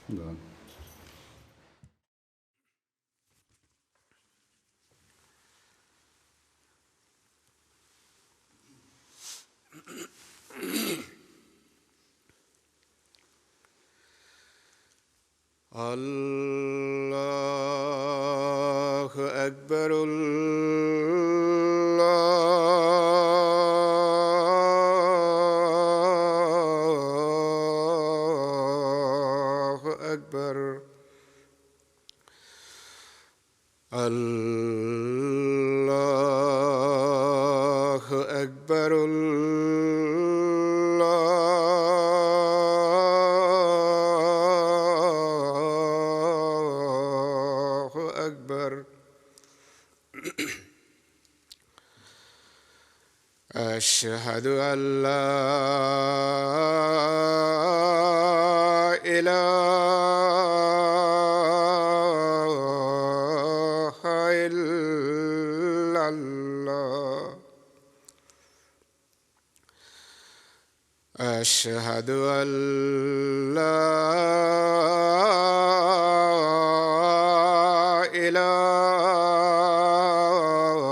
Да. الله أكبر الله أكبر الله أكبر الله أكبر أشهد أن لا إله إلا الله أشهد أن لا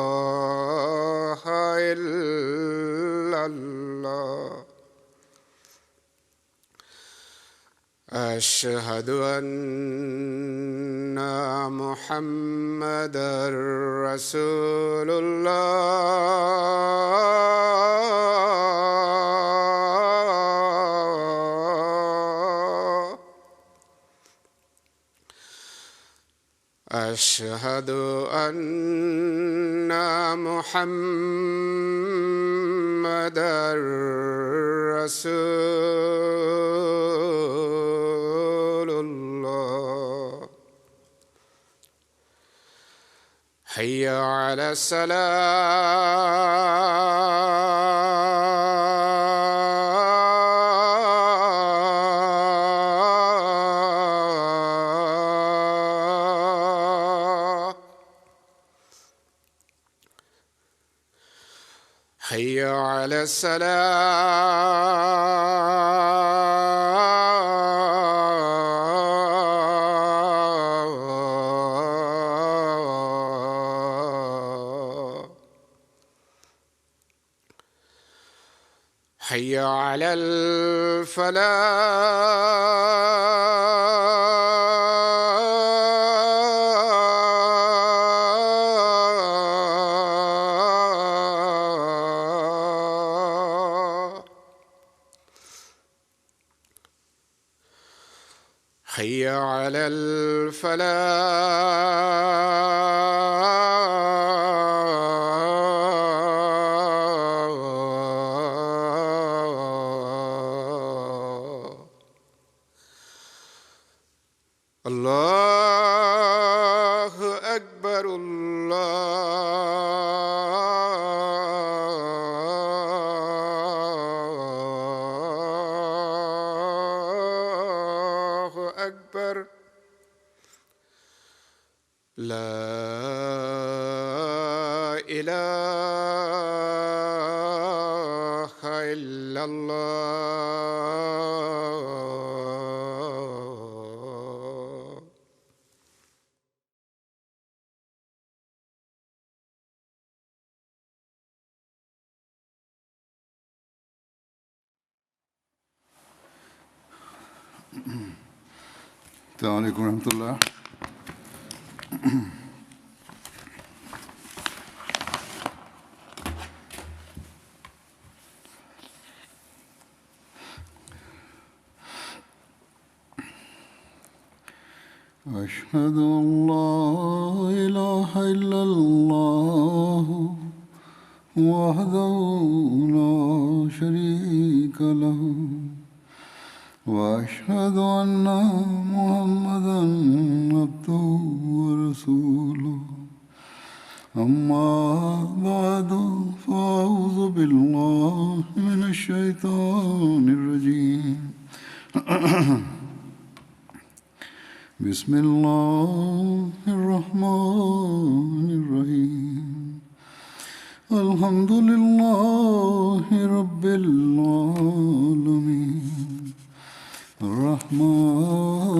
إله إلا الله أشهد أن محمدًا رسول الله أشهد أن محمدًا رسول الله حي على الصلاة حي على السلام حي على الفلاح حي على الفلاح الله أكبر الله أكبر لا إله إلا الله السلام علیکم ورحمۃ اللہ. أشهد أن لا إله إلا الله وحده لا شريك له وأشهد أن محمدًا عبده ورسوله أما بعد فأعوذ بالله من الشيطان الرجيم بسم الله الرحمن الرحيم الحمد لله رب العالمين الرحمن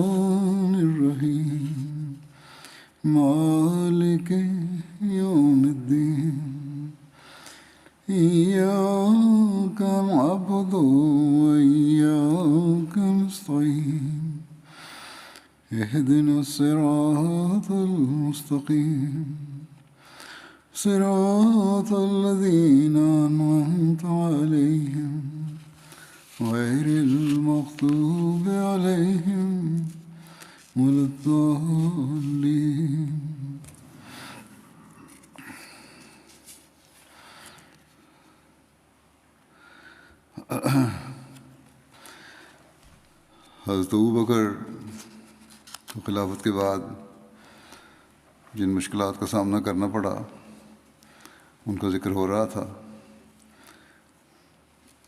الرحيم مالك يوم الدين إياك نعبد وإياك نستعين اهدنا الصراط المستقيم صراط الذين أنعمت عليهم غير المغضوب عليهم ولا الضالين. حضرت ابوبکر کو خلافت کے بعد جن مشکلات کا سامنا کرنا پڑا ان کا ذکر ہو رہا تھا.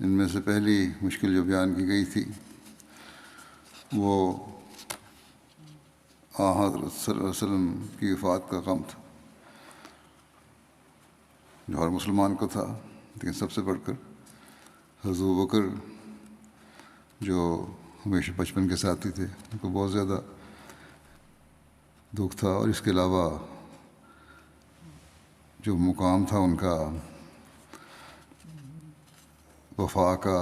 ان میں سے پہلی مشکل جو بیان کی گئی تھی وہ حضرت صلی اللہ علیہ وسلم کی وفات کا غم تھا، جو ہر مسلمان کو تھا، لیکن سب سے بڑھ کر حضرت ابوبکر جو ہمیشہ بچپن کے ساتھی تھے ان کو بہت زیادہ دکھ تھا. اور اس کے علاوہ جو مقام تھا ان کا وفا کا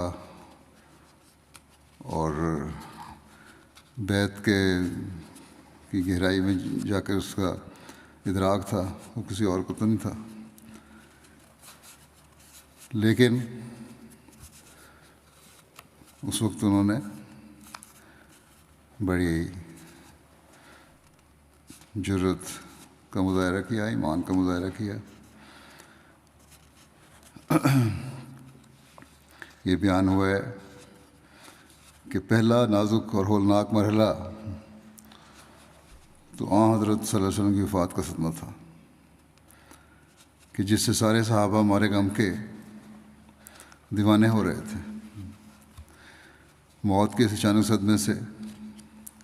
اور بیت کی گہرائی میں جا کر اس کا ادراک تھا، وہ کسی اور کو تو نہیں تھا. لیکن اس وقت انہوں نے بڑی جرت کا مظاہرہ کیا، ایمان کا مظاہرہ کیا. یہ بیان ہوا ہے کہ پہلا نازک اور ہولناک مرحلہ تو حضرت صلی اللہ علیہ وسلم کی وفات کا صدمہ تھا کہ جس سے سارے صحابہ ہمارے غم کے دیوانے ہو رہے تھے. موت کے اس اچانک صدمے سے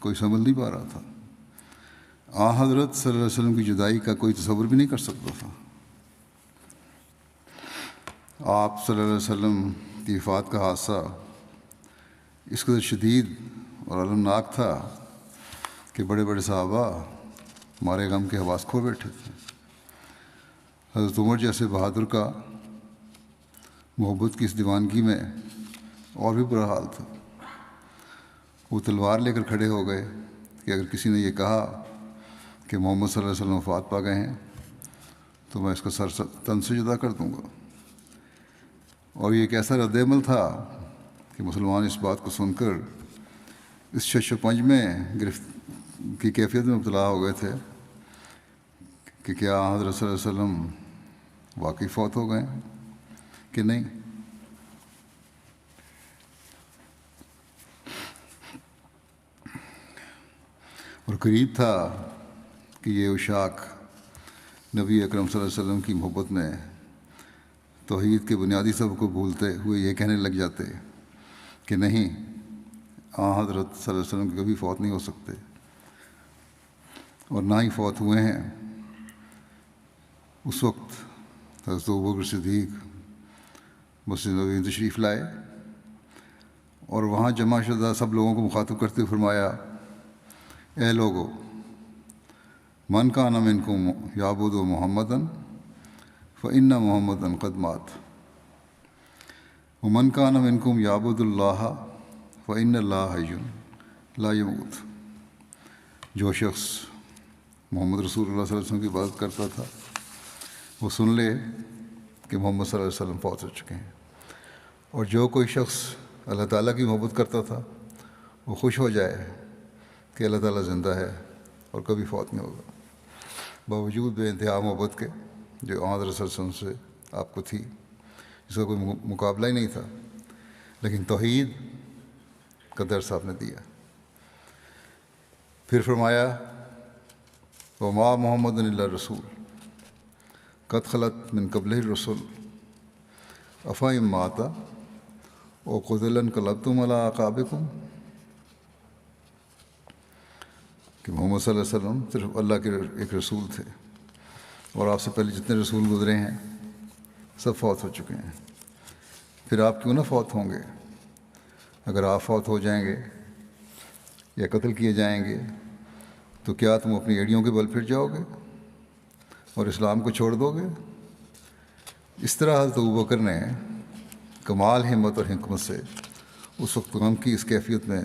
کوئی سنبھل نہیں پا رہا تھا. حضرت صلی اللہ علیہ وسلم کی جدائی کا کوئی تصور بھی نہیں کر سکتا تھا. آپ صلی اللہ علیہ وسلم کی وفات کا حادثہ اس قدر شدید اور المناک تھا کہ بڑے بڑے صحابہ ہمارے غم کے حواس کھو بیٹھے تھے. حضرت عمر جیسے بہادر کا محبت کی اس دیوانگی میں اور بھی برا حال تھا. وہ تلوار لے کر کھڑے ہو گئے کہ اگر کسی نے یہ کہا کہ محمد صلی اللہ علیہ وسلم وفات پا گئے ہیں تو میں اس کا سر تن سے جدا کر دوں گا. اور یہ ایک ایسا رد عمل تھا کہ مسلمان اس بات کو سن کر اس شش و پنج میں گرفت کی کیفیت میں مبتلا ہو گئے تھے کہ کیا حضرت صلی اللہ علیہ وسلم واقعی فوت ہو گئے کہ نہیں. اور قریب تھا کہ یہ اشاک نبی اکرم صلی اللہ علیہ وسلم کی محبت میں توحید کے بنیادی سبق کو بھولتے ہوئے یہ کہنے لگ جاتے کہ نہیں، حضرت صلی اللہ علیہ وسلم کے کبھی فوت نہیں ہو سکتے اور نہ ہی فوت ہوئے ہیں. اس وقت حضرت ابوبکر صدیق مسجد نبوی میں تشریف لائے اور وہاں جمع شدہ سب لوگوں کو مخاطب کرتے ہوئے فرمایا، اے لوگو، من کان منکم یعبد محمدًا فإن محمدًا قد مات ومن کان منکم یعبد اللہ فإن اللہ حی لا یموت. جو شخص محمد رسول اللہ صلی اللہ علیہ وسلم کی عبادت کرتا تھا وہ سن لے کہ محمد صلی اللہ علیہ وسلم فوت ہو چکے ہیں، اور جو کوئی شخص اللہ تعالیٰ کی محبت کرتا تھا وہ خوش ہو جائے کہ اللہ تعالیٰ زندہ ہے اور کبھی فوت نہیں ہوگا. باوجود بے انتہا محبت کے جو حضرت صلی اللہ علیہ وسلم سے آپ کو تھی، جس کا کوئی مقابلہ ہی نہیں تھا، لیکن توحید کا درس آپ نے دیا. پھر فرمایا، وما محمد الا رسول قد خلت من قبلہ الرسل افإن مات او قتل انقلبتم علی اعقابکم. کہ محمد صلی اللہ علیہ وسلم صرف اللہ کے ایک رسول تھے، اور آپ سے پہلے جتنے رسول گزرے ہیں سب فوت ہو چکے ہیں. پھر آپ کیوں نہ فوت ہوں گے؟ اگر آپ فوت ہو جائیں گے یا قتل کیے جائیں گے تو کیا تم اپنی ایڑیوں کے بل پھر جاؤ گے اور اسلام کو چھوڑ دو گے؟ اس طرح حضرت ابوبکر نے کمال ہمت اور حکمت سے اس وقت غم کی اس کیفیت میں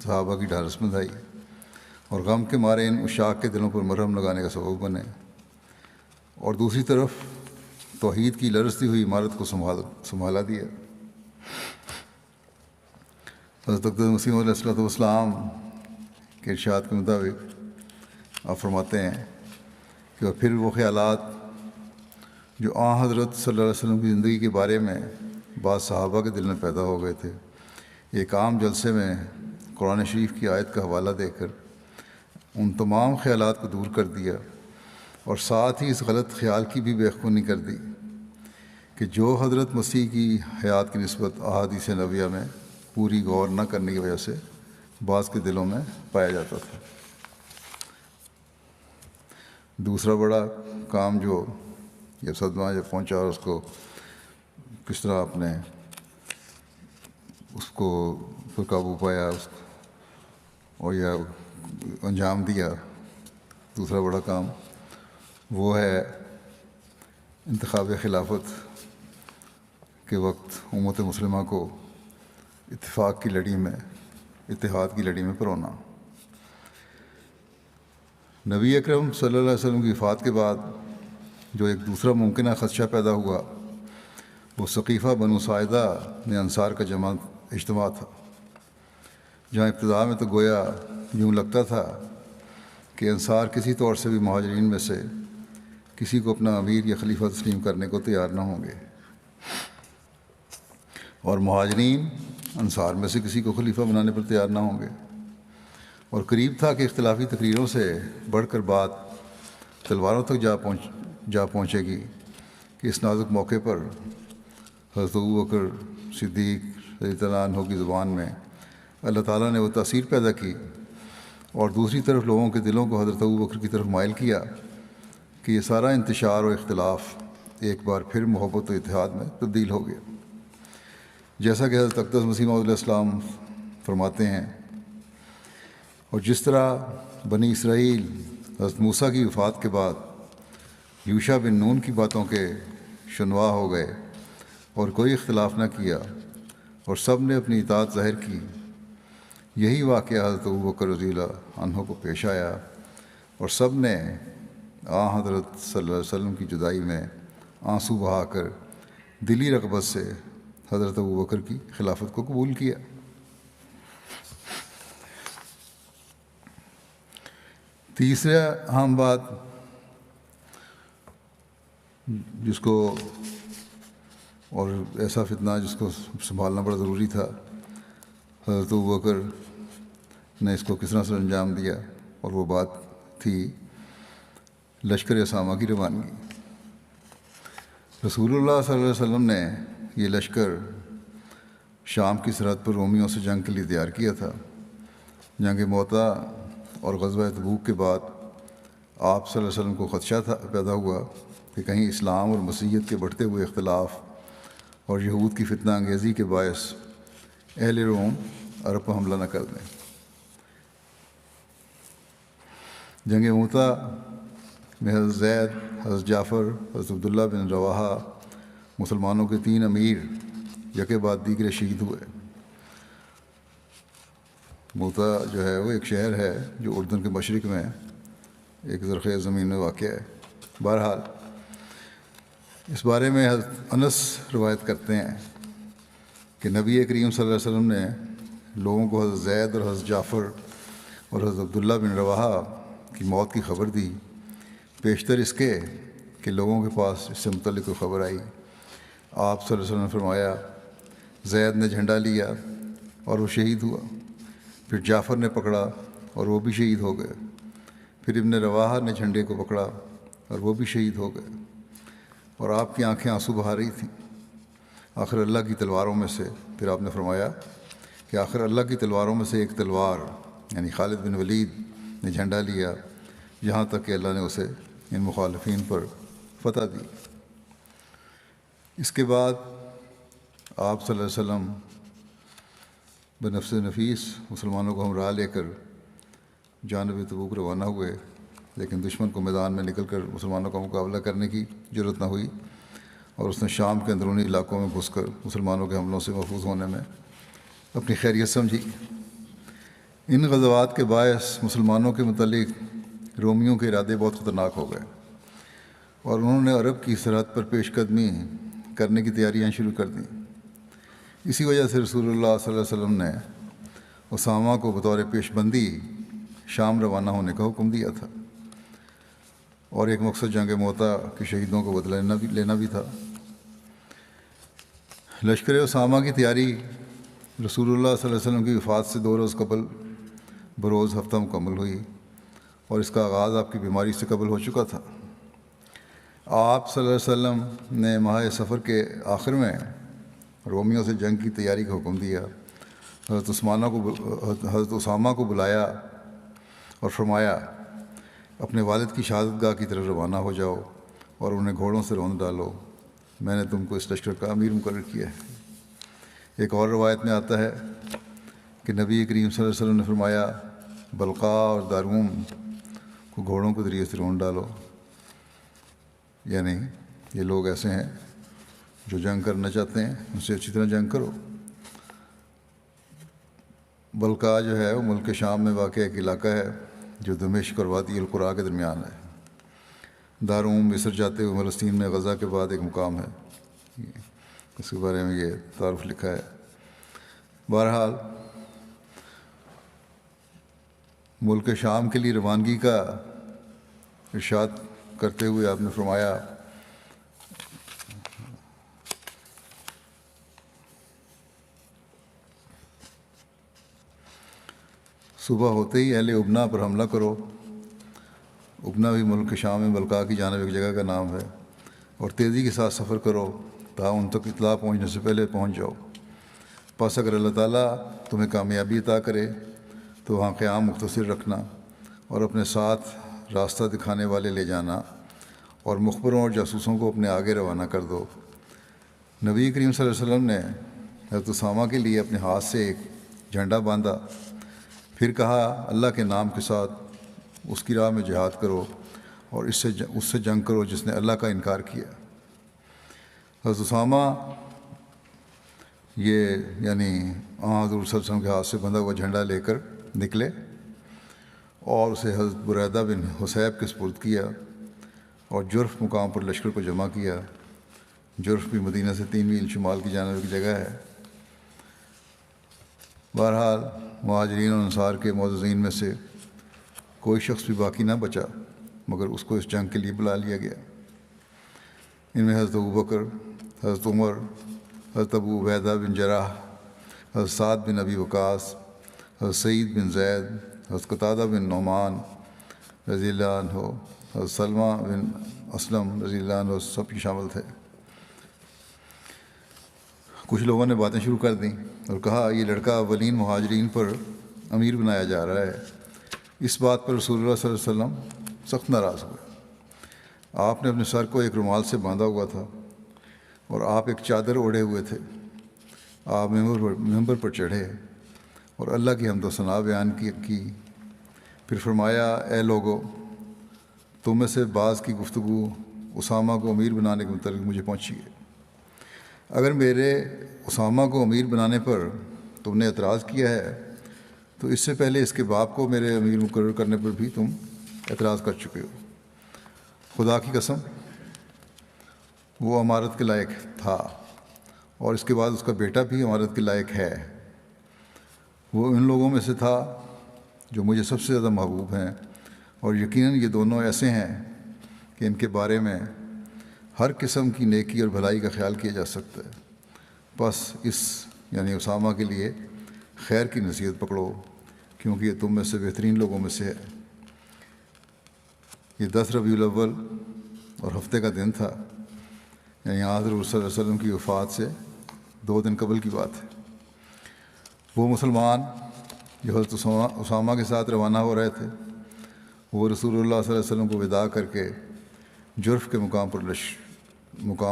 صحابہ کی ڈھارس بندھائی اور غم کے مارے ان اشاق کے دلوں پر مرہم لگانے کا سبب بنے، اور دوسری طرف توحید کی لرزتی ہوئی عمارت کو سنبھالا دیا۔ حضرت اقدس مسیح علیہ الصلوۃ والسلام کے ارشاد کے مطابق آپ فرماتے ہیں کہ اور پھر وہ خیالات جو حضرت صلی اللہ علیہ وسلم کی زندگی کے بارے میں بعض صحابہ کے دل میں پیدا ہو گئے تھے، ایک عام جلسے میں قرآن شریف کی آیت کا حوالہ دے کر ان تمام خیالات کو دور کر دیا، اور ساتھ ہی اس غلط خیال کی بھی بےخونی کر دی کہ جو حضرت مسیح کی حیات کی نسبت احادیث نبویہ میں پوری غور نہ کرنے کی وجہ سے بعض کے دلوں میں پایا جاتا تھا۔ دوسرا بڑا کام جو جب صدمہ جب پہنچا اور اس کو کس طرح آپ نے اس کو پر قابو پایا اور یا انجام دیا، دوسرا بڑا کام وہ ہے انتخاب خلافت کے وقت امت مسلمہ کو اتفاق کی لڑی میں، اتحاد کی لڑی میں پرونا۔ نبی اکرم صلی اللہ علیہ وسلم کی وفات کے بعد جو ایک دوسرا ممکنہ خدشہ پیدا ہوا وہ ثقیفہ بنو ساعدہ میں انصار کا اجتماع تھا، جہاں ابتدا میں تو گویا یوں لگتا تھا کہ انصار کسی طور سے بھی مہاجرین میں سے کسی کو اپنا امیر یا خلیفہ تسلیم کرنے کو تیار نہ ہوں گے، اور مہاجرین انصار میں سے کسی کو خلیفہ بنانے پر تیار نہ ہوں گے، اور قریب تھا کہ اختلافی تقریروں سے بڑھ کر بات تلواروں تک جا پہنچے گی کہ اس نازک موقع پر حضرت ابوبکر صدیق رضی اللہ عنہ کی زبان میں اللہ تعالیٰ نے وہ تاثیر پیدا کی، اور دوسری طرف لوگوں کے دلوں کو حضرت ابوبکر کی طرف مائل کیا کہ یہ سارا انتشار و اختلاف ایک بار پھر محبت و اتحاد میں تبدیل ہو گیا۔ جیسا کہ حضرت اقدس مسیح موعود علیہ السلام فرماتے ہیں، اور جس طرح بنی اسرائیل حضرت موسیٰ کی وفات کے بعد یوشع بن نون کی باتوں کے شنوا ہو گئے اور کوئی اختلاف نہ کیا اور سب نے اپنی اطاعت ظاہر کی، یہی واقعہ حضرت ابوبکر رضی اللہ عنہ کو پیش آیا اور سب نے حضرت صلی اللہ علیہ وسلم کی جدائی میں آنسو بہا کر دلی رغبت سے حضرت ابوبکر کی خلافت کو قبول کیا۔ تیسرا اہم بات جس کو اور ایسا فتنہ جس کو سنبھالنا بڑا ضروری تھا، حضرت ابوبکر نے اس کو کس طرح سے انجام دیا، اور وہ بات تھی لشکر اسامہ کی روانگی۔ رسول اللہ صلی اللہ علیہ وسلم نے یہ لشکر شام کی سرحد پر رومیوں سے جنگ کے لیے تیار کیا تھا۔ جنگ موتا اور غزوہ تبوک کے بعد آپ صلی اللہ علیہ وسلم کو خدشہ پیدا ہوا کہ کہیں اسلام اور مسیحیت کے بڑھتے ہوئے اختلاف اور یہود کی فتنہ انگیزی کے باعث اہل روم عرب پر حملہ نہ کر دیں۔ جنگ موتا میں حضرت زید، حضرت جعفر، حضرت عبداللہ بن رواحہ مسلمانوں کے 3 امیر یکے بعد دیگرے شہید ہوئے۔ موتا جو ہے وہ ایک شہر ہے جو اردن کے مشرق میں ایک زرخیز زمین میں واقع ہے۔ بہرحال اس بارے میں حضرت انس روایت کرتے ہیں کہ نبی کریم صلی اللہ علیہ وسلم نے لوگوں کو حضرت زید اور حضرت جعفر اور حضرت عبداللہ بن رواحہ کی موت کی خبر دی، پیشتر اس کے کہ لوگوں کے پاس اس سے متعلق کوئی خبر آئی۔ آپ صلی اللہ علیہ وسلم نے فرمایا، زید نے جھنڈا لیا اور وہ شہید ہوا، پھر جعفر نے پکڑا اور وہ بھی شہید ہو گئے، پھر ابن رواحہ نے جھنڈے کو پکڑا اور وہ بھی شہید ہو گئے، اور آپ کی آنکھیں آنسو بہا رہی تھیں۔ آخر اللہ کی تلواروں میں سے، پھر آپ نے فرمایا کہ آخر اللہ کی تلواروں میں سے ایک تلوار یعنی خالد بن ولید نے جھنڈا لیا، یہاں تک کہ اللہ نے اسے ان مخالفین پر فتح دی۔ اس کے بعد آپ صلی اللہ علیہ وسلم بنفس نفیس مسلمانوں کو ہمراہ لے کر جانب تبوک روانہ ہوئے، لیکن دشمن کو میدان میں نکل کر مسلمانوں کا مقابلہ کرنے کی جرأت نہ ہوئی، اور اس نے شام کے اندرونی علاقوں میں گھس کر مسلمانوں کے حملوں سے محفوظ ہونے میں اپنی خیریت سمجھی۔ ان غزوات کے باعث مسلمانوں کے متعلق رومیوں کے ارادے بہت خطرناک ہو گئے، اور انہوں نے عرب کی سرحد پر پیش قدمی کرنے کی تیاریاں شروع کر دیں۔ اسی وجہ سے رسول اللہ صلی اللہ علیہ وسلم نے اسامہ کو بطور پیش بندی شام روانہ ہونے کا حکم دیا تھا، اور ایک مقصد جنگ موتا کے شہیدوں کو بدلہ لینا بھی تھا۔ لشکر اسامہ کی تیاری رسول اللہ صلی اللہ علیہ وسلم کی وفات سے 2 روز قبل بروز ہفتہ مکمل ہوئی، اور اس کا آغاز آپ کی بیماری سے قبل ہو چکا تھا۔ آپ صلی اللہ علیہ وسلم نے ماہ سفر کے آخر میں رومیوں سے جنگ کی تیاری کا حکم دیا۔ حضرت اسامہ کو بلایا اور فرمایا، اپنے والد کی شہادت گاہ کی طرف روانہ ہو جاؤ اور انہیں گھوڑوں سے روند ڈالو، میں نے تم کو اس لشکر کا امیر مقرر کیا ہے۔ ایک اور روایت میں آتا ہے کہ نبی کریم صلی اللہ علیہ وسلم نے فرمایا، بلقا اور داروم کو گھوڑوں کے ذریعے سے روند ڈالو، یعنی یہ لوگ ایسے ہیں جو جنگ کرنا چاہتے ہیں، ان سے اچھی طرح جنگ کرو۔ بلقا جو ہے وہ ملک شام میں واقع ایک علاقہ ہے جو دمشق اور وادی القرا کے درمیان ہے۔ داروم مصر جاتے ہوئے فلسطین میں غزہ کے بعد ایک مقام ہے، اس کے بارے میں یہ تعارف لکھا ہے۔ بہرحال ملک شام کے لیے روانگی کا ارشاد کرتے ہوئے آپ نے فرمایا، صبح ہوتے ہی اہل ابنا پر حملہ کرو۔ ابنا بھی ملک شام میں بلقا کی جانب ایک جگہ کا نام ہے، اور تیزی کے ساتھ سفر کرو تا ان تک اطلاع پہنچنے سے پہلے پہنچ جاؤ۔ پس اگر اللہ تعالیٰ تمہیں کامیابی عطا کرے تو وہاں قیام مختصر رکھنا، اور اپنے ساتھ راستہ دکھانے والے لے جانا، اور مخبروں اور جاسوسوں کو اپنے آگے روانہ کر دو۔ نبی کریم صلی اللہ علیہ وسلم نے حضرت اسامہ کے لیے اپنے ہاتھ سے ایک جھنڈا باندھا، پھر کہا، اللہ کے نام کے ساتھ اس کی راہ میں جہاد کرو، اور اس سے جنگ کرو جس نے اللہ کا انکار کیا۔ حضرت اسامہ یہ یعنی حضور صلی اللہ علیہ وسلم کے ہاتھ سے بندھا ہوا جھنڈا لے کر نکلے، اور اسے حضرت بریدہ بن حصیب کے سپرد کیا، اور جرف مقام پر لشکر کو جمع کیا۔ جرف بھی مدینہ سے 3 میل شمال کی جانب ایک جگہ ہے۔ بہرحال مہاجرین اور انصار کے معززین میں سے کوئی شخص بھی باقی نہ بچا مگر اس کو اس جنگ کے لیے بلا لیا گیا۔ ان میں حضرت ابوبکر، حضرت عمر، حضرت ابو عبیدہ بن جراح، حضرت سعد بن ابی وقاص، حضرت سعید بن زید، حضرت قتادہ بن نعمان رضی اللہ عنہ، حضرت سلمہ بن اسلم رضی اللہ عنہ سب کی شامل تھے۔ کچھ لوگوں نے باتیں شروع کر دیں اور کہا، یہ لڑکا اولین مہاجرین پر امیر بنایا جا رہا ہے۔ اس بات پر رسول اللہ صلی اللہ علیہ وسلم سخت ناراض ہوئے۔ آپ نے اپنے سر کو ایک رومال سے باندھا ہوا تھا، اور آپ ایک چادر اوڑھے ہوئے تھے۔ آپ ممبر پر چڑھے اور اللہ کی حمد و ثنا بیان کی، پھر فرمایا، اے لوگو، تم میں سے بعض کی گفتگو اسامہ کو امیر بنانے کے متعلق مجھے پہنچی ہے۔ اگر میرے اسامہ کو امیر بنانے پر تم نے اعتراض کیا ہے تو اس سے پہلے اس کے باپ کو میرے امیر مقرر کرنے پر بھی تم اعتراض کر چکے ہو۔ خدا کی قسم وہ امارت کے لائق تھا، اور اس کے بعد اس کا بیٹا بھی امارت کے لائق ہے۔ وہ ان لوگوں میں سے تھا جو مجھے سب سے زیادہ محبوب ہیں، اور یقیناً یہ دونوں ایسے ہیں کہ ان کے بارے میں ہر قسم کی نیکی اور بھلائی کا خیال کیا جا سکتا ہے۔ بس اس یعنی اسامہ کے لیے خیر کی نصیحت پکڑو، کیونکہ یہ تم میں سے بہترین لوگوں میں سے ہے۔ یہ 10 ربیع الاول اور ہفتے کا دن تھا، یعنی حضور صلی اللہ علیہ وسلم کی وفات سے 2 دن قبل کی بات ہے۔ وہ مسلمان جو حضرت اسامہ کے ساتھ روانہ ہو رہے تھے، وہ رسول اللہ صلی اللہ علیہ وسلم کو وداع کر کے جرف کے مقام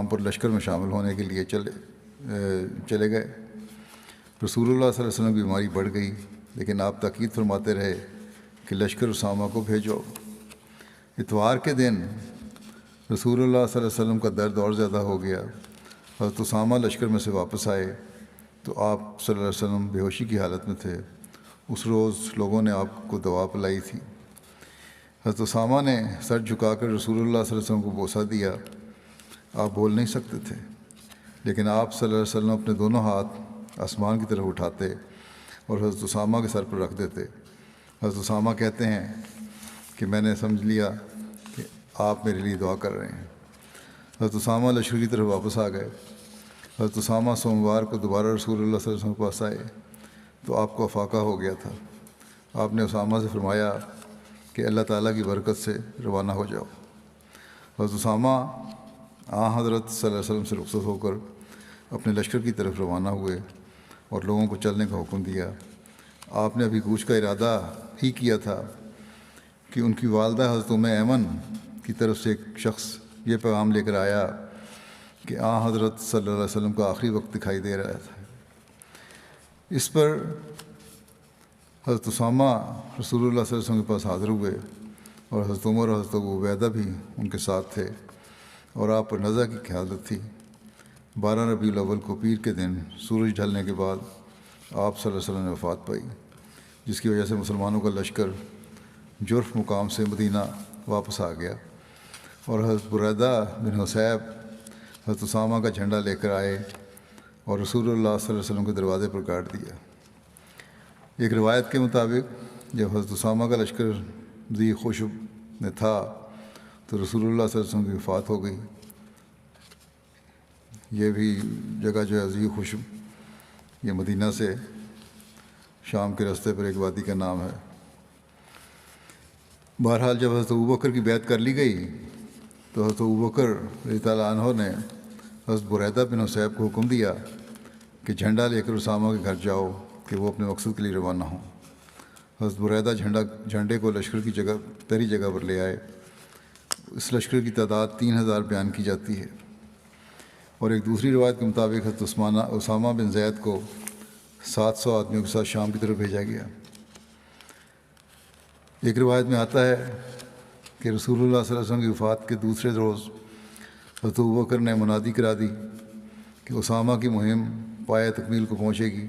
پر لشکر میں شامل ہونے کے لیے چلے گئے۔ رسول اللہ صلی اللہ علیہ وسلم کی بیماری بڑھ گئی، لیکن آپ تاکید فرماتے رہے کہ لشکر اسامہ کو بھیجو۔ اتوار کے دن رسول اللہ صلی اللہ علیہ وسلم کا درد اور زیادہ ہو گیا۔ حضرت اسامہ لشکر میں سے واپس آئے تو آپ صلی اللہ علیہ وسلم بے ہوشی کی حالت میں تھے۔ اس روز لوگوں نے آپ کو دوا پلائی تھی۔ حضرت اسامہ نے سر جھکا کر رسول اللہ صلی اللہ علیہ وسلم کو بوسہ دیا۔ آپ بول نہیں سکتے تھے، لیکن آپ صلی اللہ علیہ وسلم اپنے دونوں ہاتھ آسمان کی طرف اٹھاتے اور حضرت اسامہ کے سر پر رکھ دیتے۔ حضرت اسامہ کہتے ہیں کہ میں نے سمجھ لیا کہ آپ میرے لیے دعا کر رہے ہیں۔ حضرت اسامہ لشکر کی طرف واپس آ گئے۔ حضرت اسامہ سوموار کو دوبارہ رسول اللہ صلی اللہ علیہ وسلم کے پاس آئے تو آپ کو افاقہ ہو گیا تھا۔ آپ نے اسامہ سے فرمایا کہ اللہ تعالیٰ کی برکت سے روانہ ہو جاؤ۔ حضرت اسامہ حضرت صلی اللہ علیہ وسلم سے رخصت ہو کر اپنے لشکر کی طرف روانہ ہوئے اور لوگوں کو چلنے کا حکم دیا۔ آپ نے ابھی کوچ کا ارادہ ہی کیا تھا کہ ان کی والدہ حضرت ایمن کی طرف سے ایک شخص یہ پیغام لے کر آیا کہ حضرت صلی اللہ علیہ وسلم کا آخری وقت دکھائی دے رہا تھا۔ اس پر حضرت اسامہ رسول اللہ صلی اللہ علیہ وسلم کے پاس حاضر ہوئے اور حضرت عمر اور حضرت ابو عبیدہ بھی ان کے ساتھ تھے اور آپ پر نزع کی حالت تھی۔ 12 ربیع الاول کو پیر کے دن سورج ڈھلنے کے بعد آپ صلی اللہ علیہ وسلم نے وفات پائی، جس کی وجہ سے مسلمانوں کا لشکر جرف مقام سے مدینہ واپس آ گیا اور حضرت بریدہ بن حصیب حضرت اسامہ کا جھنڈا لے کر آئے اور رسول اللہ صلی اللہ علیہ وسلم کے دروازے پر گاڑ دیا۔ ایک روایت کے مطابق جب حضرت اسامہ کا لشکر ذی خوشب میں تھا تو رسول اللہ صلی اللہ علیہ وسلم کی وفات ہو گئی۔ یہ بھی جگہ جو ہے ذی خوشب، یہ مدینہ سے شام کے راستے پر ایک وادی کا نام ہے۔ بہرحال جب حضرت ابوبکر کی بیعت کر لی گئی تو حضرت ابوبکر رضی اللہ عنہ نے حضرت بریدہ بن حصیب کو حکم دیا کہ جھنڈا لے کر اسامہ کے گھر جاؤ کہ وہ اپنے مقصد کے لیے روانہ ہوں۔ حضرت بریدہ جھنڈے کو لشکر کی جگہ پہلی جگہ پر لے آئے۔ اس لشکر کی تعداد 3000 بیان کی جاتی ہے، اور ایک دوسری روایت کے مطابق حضرت اسامہ بن زید کو 700 آدمیوں کے ساتھ شام کی طرف بھیجا گیا۔ ایک روایت میں آتا ہے کہ رسول اللہ صلی اللہ علیہ وسلم کی وفات کے دوسرے روز حضرت ابوبکر نے منادی کرا دی کہ اسامہ کی مہم پایہ تکمیل کو پہنچے گی۔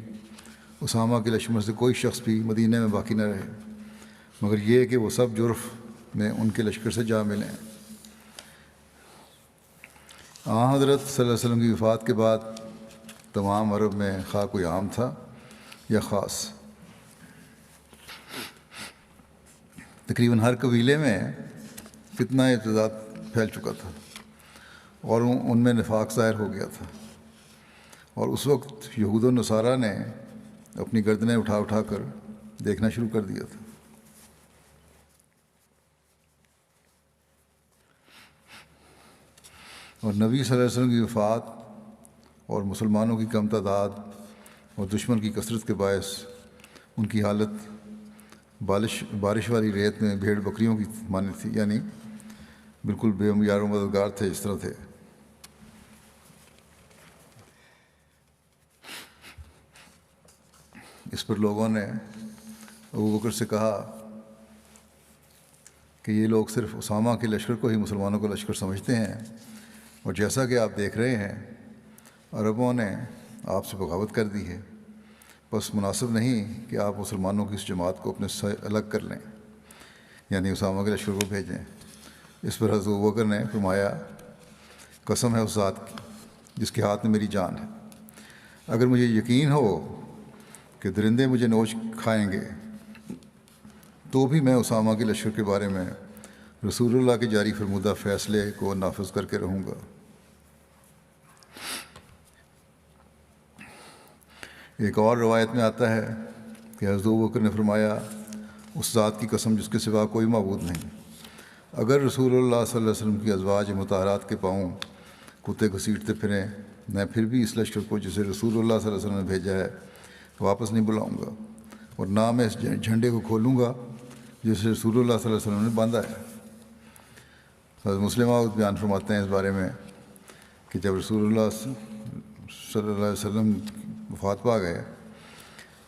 اسامہ کے لشکر سے کوئی شخص بھی مدینہ میں باقی نہ رہے مگر یہ کہ وہ سب جرف میں ان کے لشکر سے جا ملیں۔ حضرت صلی اللہ علیہ وسلم کی وفات کے بعد تمام عرب میں خواہ کوئی عام تھا یا خاص، تقریباً ہر قبیلے میں فتنہ اعتداد پھیل چکا تھا اور ان میں نفاق ظاہر ہو گیا تھا، اور اس وقت یہود و نصارہ نے اپنی گردنیں اٹھا کر دیکھنا شروع کر دیا تھا۔ اور نبی صلی اللہ علیہ وسلم کی وفات اور مسلمانوں کی کم تعداد اور دشمن کی کثرت کے باعث ان کی حالت بارش والی ریت میں بھیڑ بکریوں کی مانند تھی، یعنی بالکل بے یار و مددگار تھے، اس طرح تھے۔ اس پر لوگوں نے ابوبکر سے کہا کہ یہ لوگ صرف اسامہ کے لشکر کو ہی مسلمانوں کا لشکر سمجھتے ہیں، اور جیسا کہ آپ دیکھ رہے ہیں عربوں نے آپ سے بغاوت کر دی ہے، بس مناسب نہیں کہ آپ مسلمانوں کی اس جماعت کو اپنے سے الگ کر لیں، یعنی اسامہ کے لشکر کو بھیجیں۔ اس پر حضرت ابوبکر نے فرمایا، قسم ہے اس ذات کی جس کے ہاتھ میں میری جان ہے، اگر مجھے یقین ہو کہ درندے مجھے نوچ کھائیں گے تو بھی میں اسامہ کے لشکر کے بارے میں رسول اللہ کے جاری فرمودہ فیصلے کو نافذ کر کے رہوں گا۔ ایک اور روایت میں آتا ہے کہ حضرت ابوبکر نے فرمایا، اس ذات کی قسم جس کے سوا کوئی معبود نہیں، اگر رسول اللہ صلی اللہ علیہ وسلم کی ازواج مطہرات کے پاؤں کتے گھسیٹتے پھریں، میں پھر بھی اس لشکر کو جسے رسول اللہ صلی اللہ علیہ وسلم نے بھیجا ہے واپس نہیں بلاؤں گا، اور نہ میں اس جھنڈے کو کھولوں گا جسے رسول اللہ صلی اللہ علیہ وسلم نے باندھا ہے۔ حضرت مسلمہ بیان فرماتے ہیں اس بارے میں کہ جب رسول اللہ صلی اللہ علیہ وسلم وفات پا گئے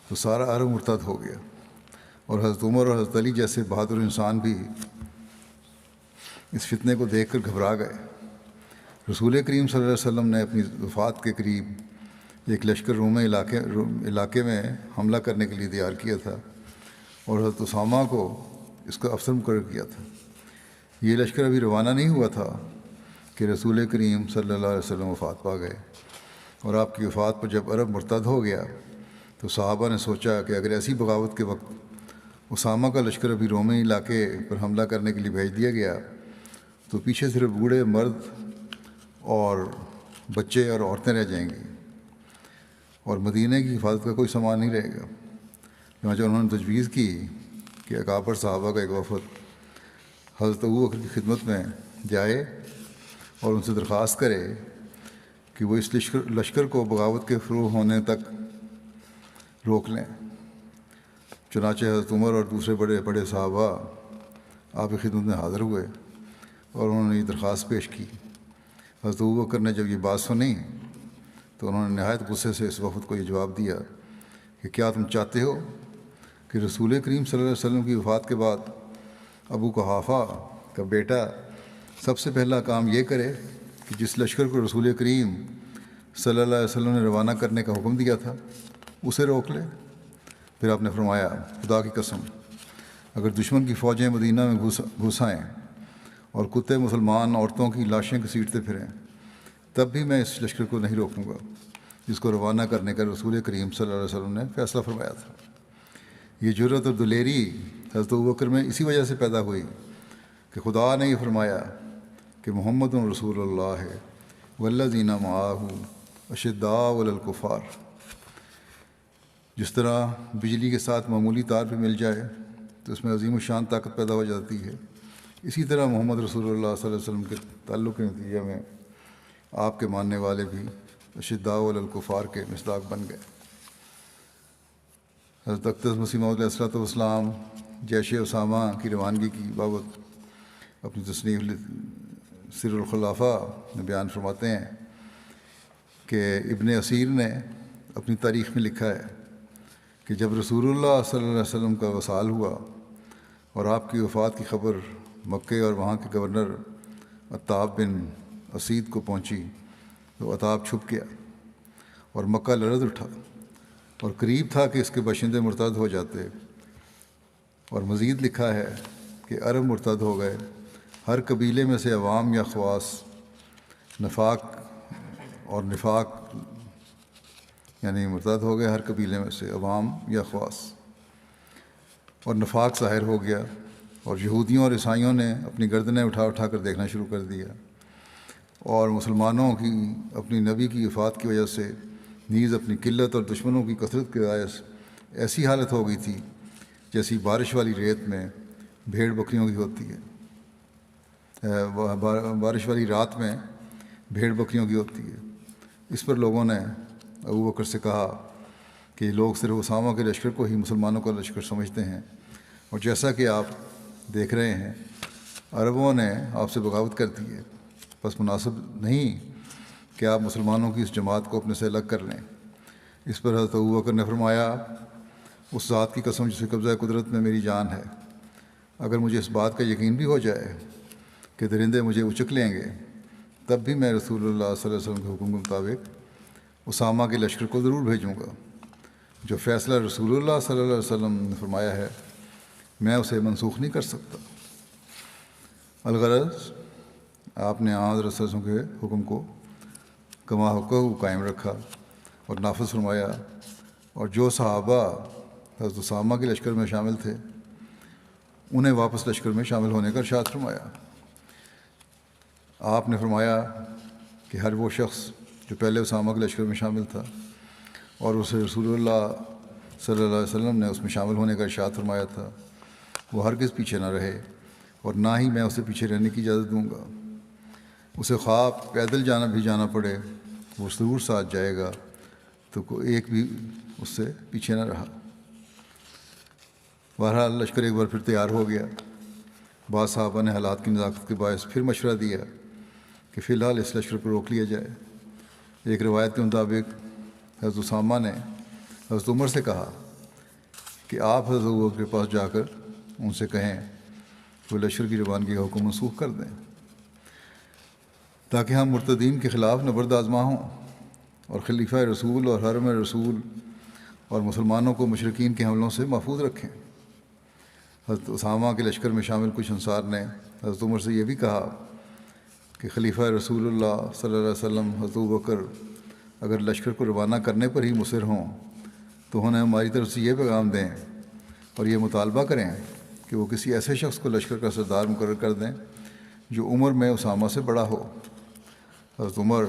تو سارا عرب مرتد ہو گیا اور حضرت عمر اور حضرت علی جیسے بہادر انسان بھی اس فتنے کو دیکھ کر گھبرا گئے۔ رسول کریم صلی اللہ علیہ وسلم نے اپنی وفات کے قریب ایک لشکر رومے علاقے میں حملہ کرنے کے لیے تیار کیا تھا اور حضرت اسامہ کو اس کا افسر مقرر کیا تھا۔ یہ لشکر ابھی روانہ نہیں ہوا تھا کہ رسول کریم صلی اللہ علیہ وسلم وفات پا گئے، اور آپ کی وفات پر جب عرب مرتد ہو گیا تو صحابہ نے سوچا کہ اگر ایسی بغاوت کے وقت اسامہ کا لشکر ابھی رومی علاقے پر حملہ کرنے کے لیے بھیج دیا گیا تو پیچھے صرف بوڑھے مرد اور بچے اور عورتیں رہ جائیں گی اور مدینہ کی حفاظت کا کوئی سامان نہیں رہے گا۔ چنانچہ انہوں نے تجویز کی کہ اکابر صحابہ کا ایک وفد حضرت ابوبکر کی خدمت میں جائے اور ان سے درخواست کرے کہ وہ اس لشکر کو بغاوت کے شروع ہونے تک روک لیں۔ چنانچہ حضرت عمر اور دوسرے بڑے بڑے صحابہ آپ کی خدمت میں حاضر ہوئے اور انہوں نے یہ درخواست پیش کی۔ حضرت ابوبکر نے جب یہ بات سنی تو انہوں نے نہایت غصے سے اس وفد کو یہ جواب دیا کہ کیا تم چاہتے ہو کہ رسول کریم صلی اللہ علیہ وسلم کی وفات کے بعد ابو قحافہ کا بیٹا سب سے پہلا کام یہ کرے کہ جس لشکر کو رسول کریم صلی اللہ علیہ وسلم نے روانہ کرنے کا حکم دیا تھا اسے روک لے؟ پھر آپ نے فرمایا، خدا کی قسم اگر دشمن کی فوجیں مدینہ میں گھس آئیں اور کتے مسلمان عورتوں کی لاشیں گھسیٹتے پھریں تب بھی میں اس لشکر کو نہیں روکوں گا جس کو روانہ کرنے کا رسول کریم صلی اللہ علیہ وسلم نے فیصلہ فرمایا تھا۔ یہ جرأت اور دلیری حضرت ابوبکر میں اسی وجہ سے پیدا ہوئی کہ خدا نے یہ فرمایا کہ محمد رسول اللہ والذین معہ اشداء علی الکفار۔ جس طرح بجلی کے ساتھ معمولی تار پہ مل جائے تو اس میں عظیم الشان طاقت پیدا ہو جاتی ہے، اسی طرح محمد رسول اللہ صلی اللہ علیہ وسلم کے تعلق کے نتیجے میں آپ کے ماننے والے بھی اشداء علی الکفار کے مصداق بن گئے۔ حضرت اقدس مسیح موعود علیہ السلام جیش اسامہ کی روانگی کی بابت اپنی تصنیف سر الخلافہ میں بیان فرماتے ہیں کہ ابن اسیر نے اپنی تاریخ میں لکھا ہے کہ جب رسول اللہ صلی اللہ علیہ وسلم کا وصال ہوا اور آپ کی وفات کی خبر مکے اور وہاں کے گورنر عتاب بن اسید کو پہنچی تو عتاب چھپ گیا اور مکہ لرز اٹھا اور قریب تھا کہ اس کے باشندے مرتد ہو جاتے، اور مزید لکھا ہے کہ عرب مرتد ہو گئے، ہر قبیلے میں سے عوام یا خواص نفاق یعنی مرتد ہو گئے، ہر قبیلے میں سے عوام یا خواص اور نفاق ظاہر ہو گیا، اور یہودیوں اور عیسائیوں نے اپنی گردنیں اٹھا اٹھا کر دیکھنا شروع کر دیا، اور مسلمانوں کی اپنی نبی کی وفات کی وجہ سے نیز اپنی قلت اور دشمنوں کی کثرت کے باعث ایسی حالت ہو گئی تھی جیسی بارش والی ریت میں بھیڑ بکریوں کی ہوتی ہے، بارش والی رات میں بھیڑ بکریوں کی ہوتی ہے۔ اس پر لوگوں نے ابوبکر سے کہا کہ یہ لوگ صرف اسامہ کے لشکر کو ہی مسلمانوں کا لشکر سمجھتے ہیں، اور جیسا کہ آپ دیکھ رہے ہیں عربوں نے آپ سے بغاوت کر دی ہے، بس مناسب نہیں کہ آپ مسلمانوں کی اس جماعت کو اپنے سے الگ کر لیں۔ اس پر حضرت ابوبکر نے فرمایا، اس ذات کی قسم جس کے قبضہ قدرت میں میری جان ہے، اگر مجھے اس بات کا یقین بھی ہو جائے کہ درندے مجھے اچک لیں گے تب بھی میں رسول اللہ صلی اللہ علیہ وسلم کے حکم کے مطابق اسامہ کے لشکر کو ضرور بھیجوں گا۔ جو فیصلہ رسول اللہ صلی اللہ علیہ وسلم نے فرمایا ہے میں اسے منسوخ نہیں کر سکتا۔ الغرض آپ نے حضرت صلی اللہ علیہ وسلم کے حکم کو کما حقہ قائم رکھا اور نافذ فرمایا، اور جو صحابہ حضرت اسامہ کے لشکر میں شامل تھے انہیں واپس لشکر میں شامل ہونے کا ارشاد فرمایا۔ آپ نے فرمایا کہ ہر وہ شخص جو پہلے اسامہ کے لشکر میں شامل تھا اور اسے رسول اللہ صلی اللہ علیہ وسلم نے اس میں شامل ہونے کا ارشاد فرمایا تھا وہ ہرگز پیچھے نہ رہے، اور نہ ہی میں اسے پیچھے رہنے کی اجازت دوں گا۔ اسے خواب پیدل جانا پڑے وہ ضرور ساتھ جائے گا، تو کوئی ایک بھی اس سے پیچھے نہ رہا۔ بہرحال لشکر ایک بار پھر تیار ہو گیا۔ بعض صحابہ نے حالات کی نزاکت کے باعث پھر مشورہ دیا کہ فی الحال اس لشکر کو روک لیا جائے۔ ایک روایت کے مطابق حضرت اسامہ نے حضرت عمر سے کہا کہ آپ حضرت ابوبکر کے پاس جا کر ان سے کہیں کہ وہ لشکر کی روانگی کا حکم منسوخ کر دیں، تاکہ ہم مرتدین کے خلاف نبرد آزما ہوں اور خلیفہ رسول اور حرم رسول اور مسلمانوں کو مشرکین کے حملوں سے محفوظ رکھیں۔ حضرت اسامہ کے لشکر میں شامل کچھ انصار نے حضرت عمر سے یہ بھی کہا کہ خلیفہ رسول اللہ صلی اللہ علیہ وسلم حضرت ابوبکر اگر لشکر کو روانہ کرنے پر ہی مصر ہوں تو انہیں ہماری طرف سے یہ پیغام دیں اور یہ مطالبہ کریں کہ وہ کسی ایسے شخص کو لشکر کا سردار مقرر کر دیں جو عمر میں اسامہ سے بڑا ہو۔ حضرت عمر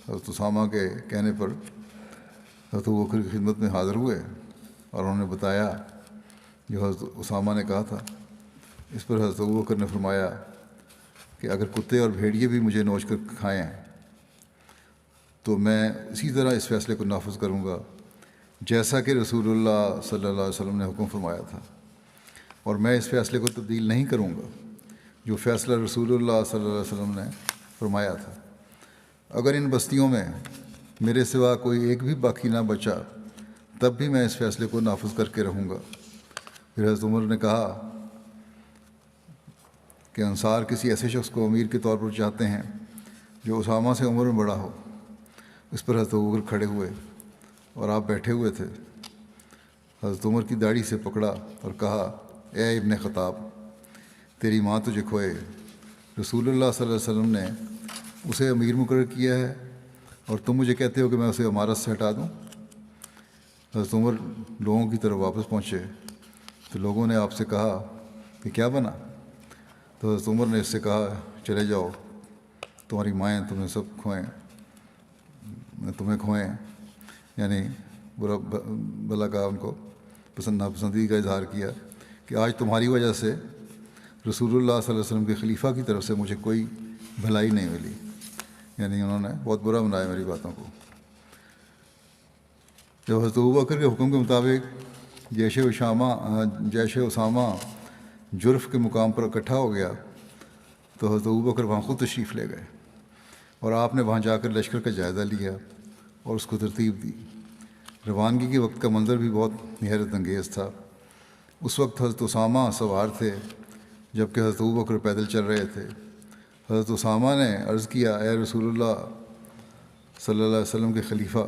حضرت اسامہ کے کہنے پر حضرت ابوبکر کی خدمت میں حاضر ہوئے اور انہوں نے بتایا جو حضرت اسامہ نے کہا تھا۔ اس پر حضرت ابوبکر نے فرمایا کہ اگر کتے اور بھیڑیے بھی مجھے نوچ کر کھائیں تو میں اسی طرح اس فیصلے کو نافذ کروں گا جیسا کہ رسول اللہ صلی اللہ علیہ وسلم نے حکم فرمایا تھا، اور میں اس فیصلے کو تبدیل نہیں کروں گا جو فیصلہ رسول اللہ صلی اللہ علیہ وسلم نے فرمایا تھا۔ اگر ان بستیوں میں میرے سوا کوئی ایک بھی باقی نہ بچا تب بھی میں اس فیصلے کو نافذ کر کے رہوں گا۔ پھر حضرت عمر نے کہا کہ انصار کسی ایسے شخص کو امیر کے طور پر چاہتے ہیں جو اسامہ سے عمر میں بڑا ہو۔ اس پر حضرت ابوبکر کھڑے ہوئے اور آپ بیٹھے ہوئے تھے۔ حضرت عمر کی داڑھی سے پکڑا اور کہا، اے ابن خطاب، تیری ماں تجھے کھوئے، رسول اللہ صلی اللہ علیہ وسلم نے اسے امیر مقرر کیا ہے اور تم مجھے کہتے ہو کہ میں اسے امارت سے ہٹا دوں۔ حضرت عمر لوگوں کی طرف واپس پہنچے تو لوگوں نے آپ سے کہا کہ کیا بنا؟ تو حضرت عمر نے اس سے کہا، چلے جاؤ، تمہاری مائیں تمہیں سب کھوئیں، تمہیں کھوئیں، یعنی برا بلا کہا، ان کو ناپسندی کا اظہار کیا کہ آج تمہاری وجہ سے رسول اللہ صلی اللہ علیہ وسلم کے خلیفہ کی طرف سے مجھے کوئی بھلائی نہیں ملی، یعنی انہوں نے بہت برا بنایا میری باتوں کو۔ جب حضرت ابوبکر کے حکم کے مطابق جیش اسامہ جرف کے مقام پر اکٹھا ہو گیا تو حضرت ابوبکر وہاں خود تشریف لے گئے اور آپ نے وہاں جا کر لشکر کا جائزہ لیا اور اس کو ترتیب دی۔ روانگی کے وقت کا منظر بھی بہت حیرت انگیز تھا۔ اس وقت حضرت اسامہ سوار تھے جبکہ حضرت ابوبکر پیدل چل رہے تھے۔ حضرت اسامہ نے عرض کیا، اے رسول اللہ صلی اللہ علیہ وسلم کے خلیفہ،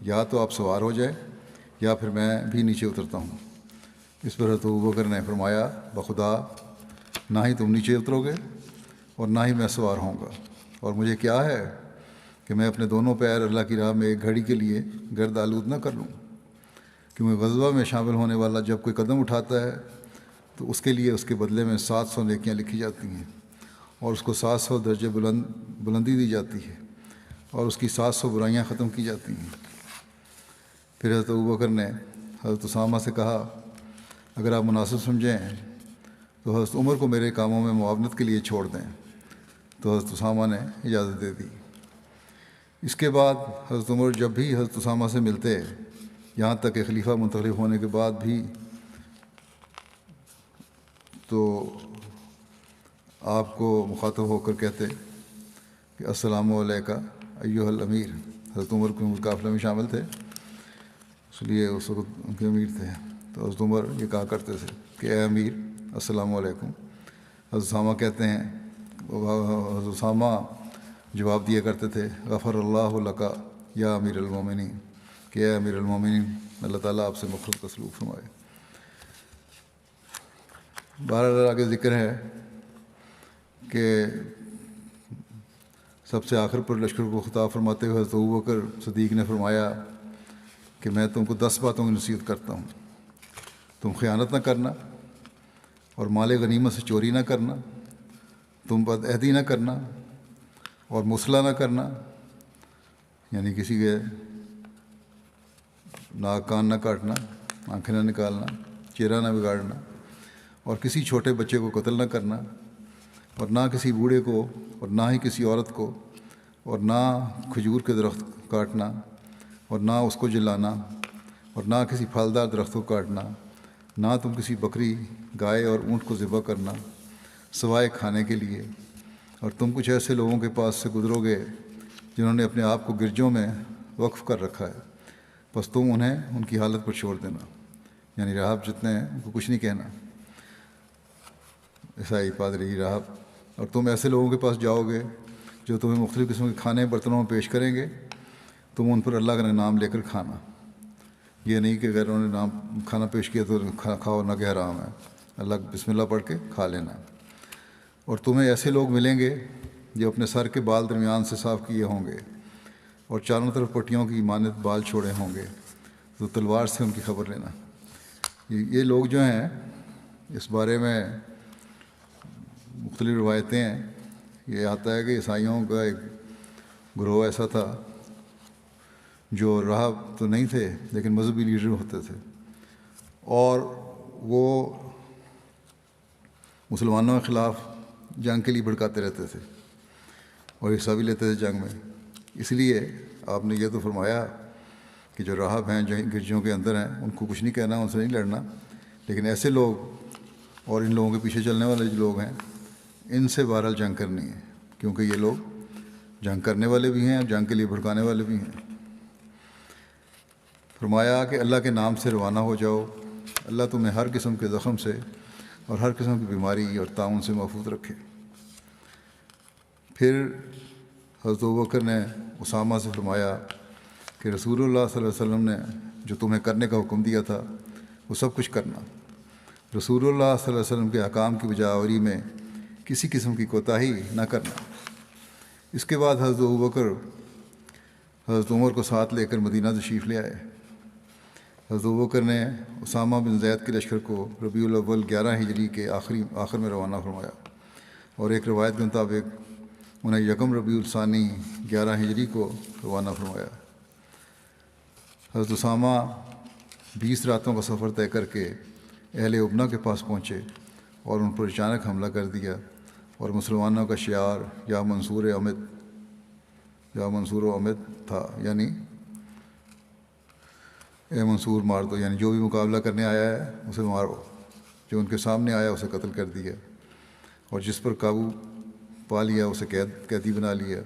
یا تو آپ سوار ہو جائیں یا پھر میں بھی نیچے اترتا ہوں۔ اس پر حضرت ابوبکر نے فرمایا، بخدا نہ ہی تم نیچے اترو گے اور نہ ہی میں سوار ہوں گا، اور مجھے کیا ہے کہ میں اپنے دونوں پیر اللہ کی راہ میں ایک گھڑی کے لیے گرد آلود نہ کر لوں، کیونکہ غزوہ میں شامل ہونے والا جب کوئی قدم اٹھاتا ہے تو اس کے لیے اس کے بدلے میں 700 نیکیاں لکھی جاتی ہیں اور اس کو 700 درجے بلندی دی جاتی ہے اور اس کی 700 برائیاں ختم کی جاتی ہیں۔ پھر حضرت ابوبکر نے حضرت اسامہ سے کہا، اگر آپ مناسب سمجھیں تو حضرت عمر کو میرے کاموں میں معاونت کے لیے چھوڑ دیں۔ تو حضرت اسامہ نے اجازت دے دی۔ اس کے بعد حضرت عمر جب بھی حضرت اسامہ سے ملتے، یہاں تک کہ خلیفہ منتخب ہونے کے بعد بھی، تو آپ کو مخاطب ہو کر کہتے کہ السلام علیکہ ایھا الامیر۔ حضرت عمر کے قافلے میں شامل تھے، اس لیے اس وقت ان کے امیر تھے، تو حضرت عمر یہ کہا کرتے تھے کہ اے امیر السلام علیکم۔ حضرت اسامہ کہتے ہیں، حضرت اسامہ جواب دیا کرتے تھے، غفر اللہ لک یا امیر المومنین، کہ اے امیر المومنین، اللہ تعالیٰ آپ سے مغفرت کا سلوک فرمائے۔ بہرحال آگے ذکر ہے کہ سب سے آخر پر لشکر کو خطاب فرماتے ہوئے حضرت ابوبکر صدیق نے فرمایا کہ میں تم کو 10 باتوں کی نصیحت کرتا ہوں۔ تم خیانت نہ کرنا اور مال غنیمت سے چوری نہ کرنا، تم بد عہدی نہ کرنا اور مصلح نہ کرنا، یعنی کسی کے ناک کان نہ کاٹنا، آنکھیں نہ نکالنا، چہرہ نہ بگاڑنا، اور کسی چھوٹے بچے کو قتل نہ کرنا، اور نہ کسی بوڑھے کو اور نہ ہی کسی عورت کو، اور نہ کھجور کے درخت کاٹنا اور نہ اس کو جلانا، اور نہ کسی پھلدار درخت کو کاٹنا، نہ تم کسی بکری، گائے اور اونٹ کو ذبح کرنا سوائے کھانے کے لیے، اور تم کچھ ایسے لوگوں کے پاس سے گزرو گے جنہوں نے اپنے آپ کو گرجوں میں وقف کر رکھا ہے، بس تم انہیں ان کی حالت پر چھوڑ دینا، یعنی راہب جتنے ہیں ان کو کچھ نہیں کہنا، عیسائی، پادری، راہب. اور تم ایسے لوگوں کے پاس جاؤ گے جو تمہیں مختلف قسم کے کھانے برتنوں میں پیش کریں گے، تم ان پر اللہ کا نام لے کر کھانا. یہ نہیں کہ اگر انہوں نے نام کھانا پیش کیا تو کھاؤ نہ کہ حرام ہے، اللہ بسم اللہ پڑھ کے کھا لینا. اور تمہیں ایسے لوگ ملیں گے جو اپنے سر کے بال درمیان سے صاف کیے ہوں گے اور چاروں طرف پٹیوں کی مانند بال چھوڑے ہوں گے، تو تلوار سے ان کی خبر لینا. یہ لوگ جو ہیں اس بارے میں مختلف روایتیں ہیں. یہ آتا ہے کہ عیسائیوں کا ایک گروہ ایسا تھا جو راہب تو نہیں تھے لیکن مذہبی لیڈر ہوتے تھے، اور وہ مسلمانوں کے خلاف جنگ کے لیے بھڑکاتے رہتے تھے اور حصہ بھی لیتے تھے جنگ میں. اس لیے آپ نے یہ تو فرمایا کہ جو راہب ہیں، جو گرجوں کے اندر ہیں، ان کو کچھ نہیں کہنا، ان سے نہیں لڑنا، لیکن ایسے لوگ اور ان لوگوں کے پیچھے چلنے والے جو لوگ ہیں ان سے بہرحال جنگ کرنی ہے، کیونکہ یہ لوگ جنگ کرنے والے بھی ہیں اور جنگ کے لیے بھڑکانے والے بھی ہیں. فرمایا کہ اللہ کے نام سے روانہ ہو جاؤ، اللہ تمہیں ہر قسم کے زخم سے اور ہر قسم کی بیماری اور طاعون سے محفوظ رکھے. پھر حضرت ابوبکر نے اسامہ سے فرمایا کہ رسول اللہ صلی اللہ علیہ وسلم نے جو تمہیں کرنے کا حکم دیا تھا وہ سب کچھ کرنا. رسول اللہ صلی اللہ علیہ وسلم کے احکام کی بجاوری میں کسی قسم کی کوتاہی نہ کرنا. اس کے بعد حضرت ابوبکر حضرت عمر کو ساتھ لے کر مدینہ تشریف لے آئے. حضرت ابوبکر نے اسامہ بن زید کے لشکر کو ربیع الاول 11 ہجری کے آخر میں روانہ فرمایا، اور ایک روایت کے مطابق انہیں یکم ربیع الثانی 11 ہجری کو روانہ فرمایا. حضرت اسامہ 20 راتوں کا سفر طے کر کے اہل ابنا کے پاس پہنچے اور ان پر اچانک حملہ کر دیا، اور مسلمانوں کا شعار یا منصور و امد تھا، یعنی اے منصور مار دو، یعنی جو بھی مقابلہ کرنے آیا ہے اسے مارو، جو ان کے سامنے آیا اسے قتل کر دیا، اور جس پر قابو پا لیا اسے قیدی بنا لیا.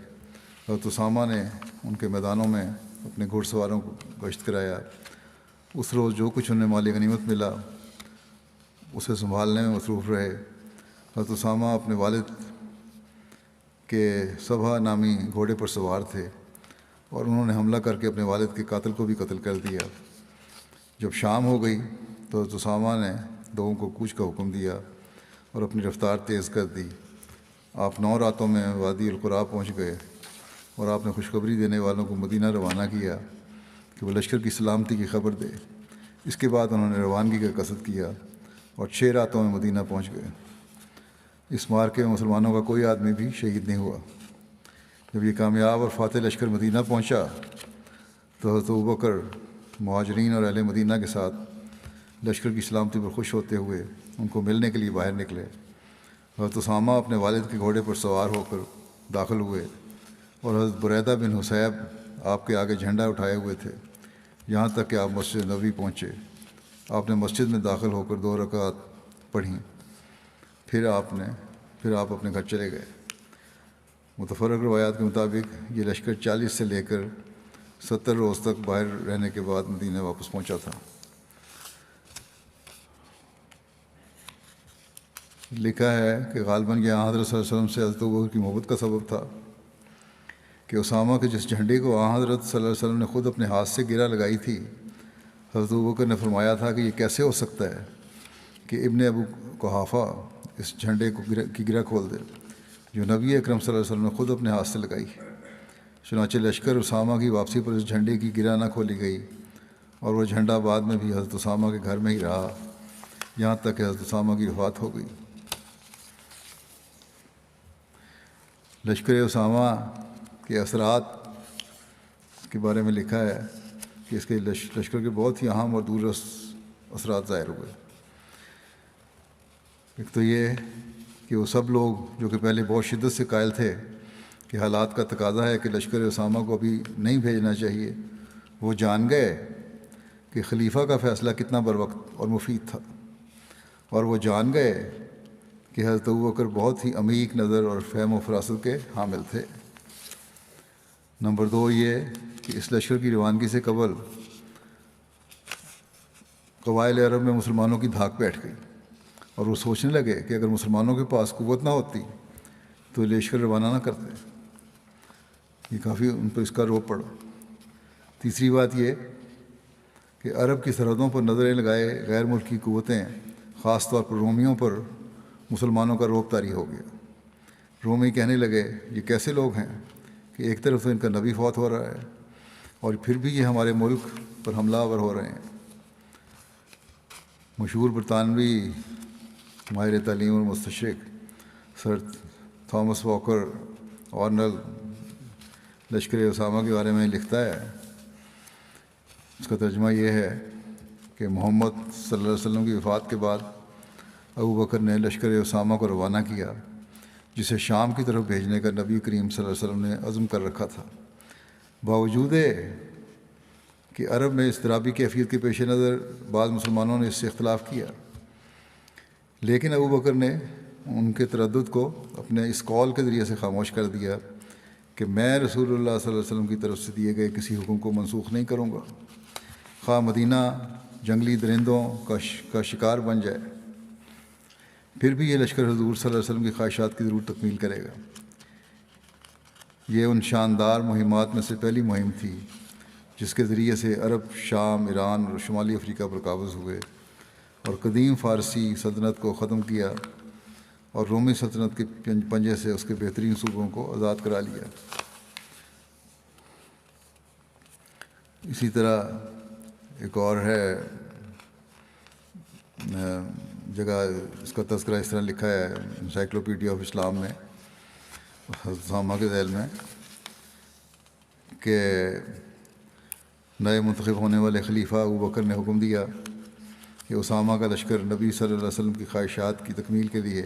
حضرت اسامہ نے ان کے میدانوں میں اپنے گھوڑ سواروں کو گشت کرایا. اس روز جو کچھ انہیں مال غنیمت ملا اسے سنبھالنے میں مصروف رہے. حضرت اسامہ اپنے والد کے صبح نامی گھوڑے پر سوار تھے، اور انہوں نے حملہ کر کے اپنے والد کے قاتل کو بھی قتل کر دیا. جب شام ہو گئی تو حضرت اسامہ نے لوگوں کو کوچ کا حکم دیا اور اپنی رفتار تیز کر دی. آپ 9 راتوں میں وادی القرا پہنچ گئے، اور آپ نے خوشخبری دینے والوں کو مدینہ روانہ کیا کہ وہ لشکر کی سلامتی کی خبر دے. اس کے بعد انہوں نے روانگی کا قصد کیا اور 6 راتوں میں مدینہ پہنچ گئے. اس مارکے میں مسلمانوں کا کوئی آدمی بھی شہید نہیں ہوا. جب یہ کامیاب اور فاتح لشکر مدینہ پہنچا تو حضرت ابوبکر مہاجرین اور اہل مدینہ کے ساتھ لشکر کی سلامتی پر خوش ہوتے ہوئے ان کو ملنے کے لیے باہر نکلے. حضرت اسامہ اپنے والد کے گھوڑے پر سوار ہو کر داخل ہوئے، اور حضرت بریدہ بن حصیب آپ کے آگے جھنڈا اٹھائے ہوئے تھے، یہاں تک کہ آپ مسجد نبوی پہنچے. آپ نے مسجد میں داخل ہو کر 2 رکعت پڑھیں، پھر آپ اپنے گھر چلے گئے. متفرق روایات کے مطابق یہ لشکر 40 سے لے کر 70 روز تک باہر رہنے کے بعد مدینہ واپس پہنچا تھا. لکھا ہے کہ غالباً یہ حضرت صلی اللہ علیہ وسلم سے حضرت ابوبکر کی محبت کا سبب تھا کہ اسامہ کے جس جھنڈے کو حضرت صلی اللہ علیہ وسلم نے خود اپنے ہاتھ سے گرہ لگائی تھی، حضرت ابوبکر نے فرمایا تھا کہ یہ کیسے ہو سکتا ہے کہ ابن ابو قحافہ اس جھنڈے کی گرہ کھول دے جو نبی اکرم صلی اللہ علیہ وسلم نے خود اپنے ہاتھ سے لگائی. چنانچہ لشکر اسامہ کی واپسی پر اس جھنڈے کی گرہ نہ کھولی گئی، اور وہ جھنڈا بعد میں بھی حضرت اسامہ کے گھر میں ہی رہا، یہاں تک کہ حضرت اسامہ کی وفات ہو گئی. لشکر اسامہ کے اثرات کے بارے میں لکھا ہے کہ اس کے لشکر کے بہت ہی اہم اور دوررس اثرات ظاہر ہوئے. ایک تو یہ کہ وہ سب لوگ جو کہ پہلے بہت شدت سے قائل تھے کہ حالات کا تقاضا ہے کہ لشکر اسامہ کو ابھی نہیں بھیجنا چاہیے، وہ جان گئے کہ خلیفہ کا فیصلہ کتنا بروقت اور مفید تھا، اور وہ جان گئے کہ حضرت ابوبکر بہت ہی عمیق نظر اور فہم و فراست کے حامل تھے. نمبر 2 یہ کہ اس لشکر کی روانگی سے قبل قبائل عرب میں مسلمانوں کی دھاک بیٹھ گئی اور وہ سوچنے لگے کہ اگر مسلمانوں کے پاس قوت نہ ہوتی تو لشکر روانہ نہ کرتے۔ یہ کافی ان پر اس کا روب پڑا۔ تیسری بات یہ کہ عرب کی سرحدوں پر نظریں لگائے غیر ملکی قوتیں، خاص طور پر رومیوں پر مسلمانوں کا روب طاری ہو گیا۔ رومی کہنے لگے یہ کیسے لوگ ہیں کہ ایک طرف تو ان کا نبی فوت ہو رہا ہے اور پھر بھی یہ ہمارے ملک پر حملہ آور ہو رہے ہیں۔ مشہور برطانوی ماہر تعلیم اور مستشرق سر تھامس واکر آرنل لشکر اسامہ کے بارے میں لکھتا ہے، اس کا ترجمہ یہ ہے کہ محمد صلی اللہ علیہ وسلم کی وفات کے بعد ابو بکر نے لشکر اسامہ کو روانہ کیا، جسے شام کی طرف بھیجنے کا نبی کریم صلی اللہ علیہ وسلم نے عزم کر رکھا تھا۔ باوجود کہ عرب میں اضطرابی کیفیت کے پیش نظر بعض مسلمانوں نے اس سے اختلاف کیا، لیکن ابو بکر نے ان کے تردد کو اپنے اس قول کے ذریعے سے خاموش کر دیا کہ میں رسول اللہ صلی اللہ علیہ وسلم کی طرف سے دیے گئے کسی حکم کو منسوخ نہیں کروں گا، خواہ مدینہ جنگلی درندوں کا شکار بن جائے، پھر بھی یہ لشکر حضور صلی اللہ علیہ وسلم کی خواہشات کی ضرور تکمیل کرے گا۔ یہ ان شاندار مہمات میں سے پہلی مہم تھی جس کے ذریعے سے عرب شام، ایران اور شمالی افریقہ پر قابض ہوئے اور قدیم فارسی سلطنت کو ختم کیا اور رومی سلطنت کے پنجے سے اس کے بہترین صوبوں کو آزاد کرا لیا۔ اسی طرح ایک اور ہے جگہ، اس کا تذکرہ اس طرح لکھا ہے انسائکلوپیڈیا آف اسلام میں اسامہ کے ذیل میں کہ نئے منتخب ہونے والے خلیفہ ابو بکر نے حکم دیا کہ اسامہ کا لشکر نبی صلی اللہ علیہ وسلم کی خواہشات کی تکمیل کے لیے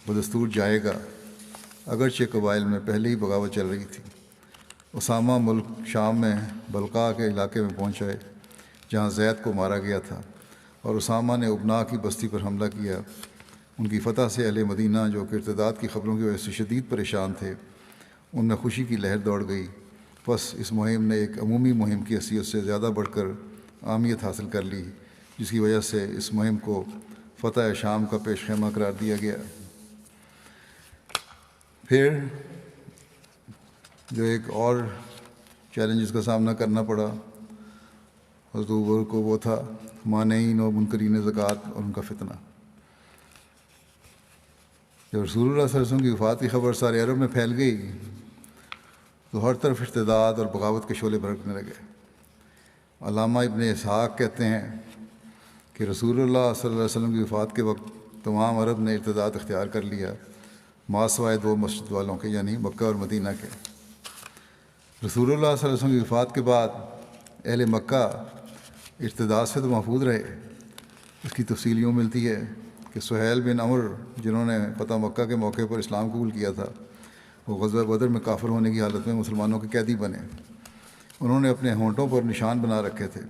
بدستور جائے گا، اگرچہ قبائل میں پہلے ہی بغاوت چل رہی تھی۔ اسامہ ملک شام میں بلقاء کے علاقے میں پہنچے جہاں زید کو مارا گیا تھا، اور اسامہ نے ابنا کی بستی پر حملہ کیا۔ ان کی فتح سے اہل مدینہ جو کہ ارتداد کی خبروں کی وجہ سے شدید پریشان تھے، ان میں خوشی کی لہر دوڑ گئی۔ بس اس مہم نے ایک عمومی مہم کی حیثیت سے زیادہ بڑھ کر اہمیت حاصل کر لی، جس کی وجہ سے اس مہم کو فتح شام کا پیش خیمہ قرار دیا گیا۔ پھر جو ایک اور چیلنجز کا سامنا کرنا پڑا حضرت ابو بکر کو، وہ تھا مانعین و منکرین زکوٰۃ اور ان کا فتنہ۔ جب رسول اللہ صلی اللہ علیہ وسلم کی وفات کی خبر سارے عرب میں پھیل گئی تو ہر طرف ارتداد اور بغاوت کے شعلے بھڑکنے لگے۔ علامہ ابن اسحاق کہتے ہیں کہ رسول اللہ صلی اللہ علیہ وسلم کی وفات کے وقت تمام عرب نے ارتداد اختیار کر لیا، ما سوائے دو مسجد والوں کے، یعنی مکہ اور مدینہ کے۔ رسول اللہ صلی اللہ علیہ وسلم کی وفات کے بعد اہل مکہ ارتداد سے تو محفوظ رہے۔ اس کی تفصیل یوں ملتی ہے کہ سہیل بن عمر، جنہوں نے فتح مکہ کے موقع پر اسلام قبول کیا تھا، وہ غزوہ بدر میں کافر ہونے کی حالت میں مسلمانوں کے قیدی بنے۔ انہوں نے اپنے ہونٹوں پر نشان بنا رکھے تھے۔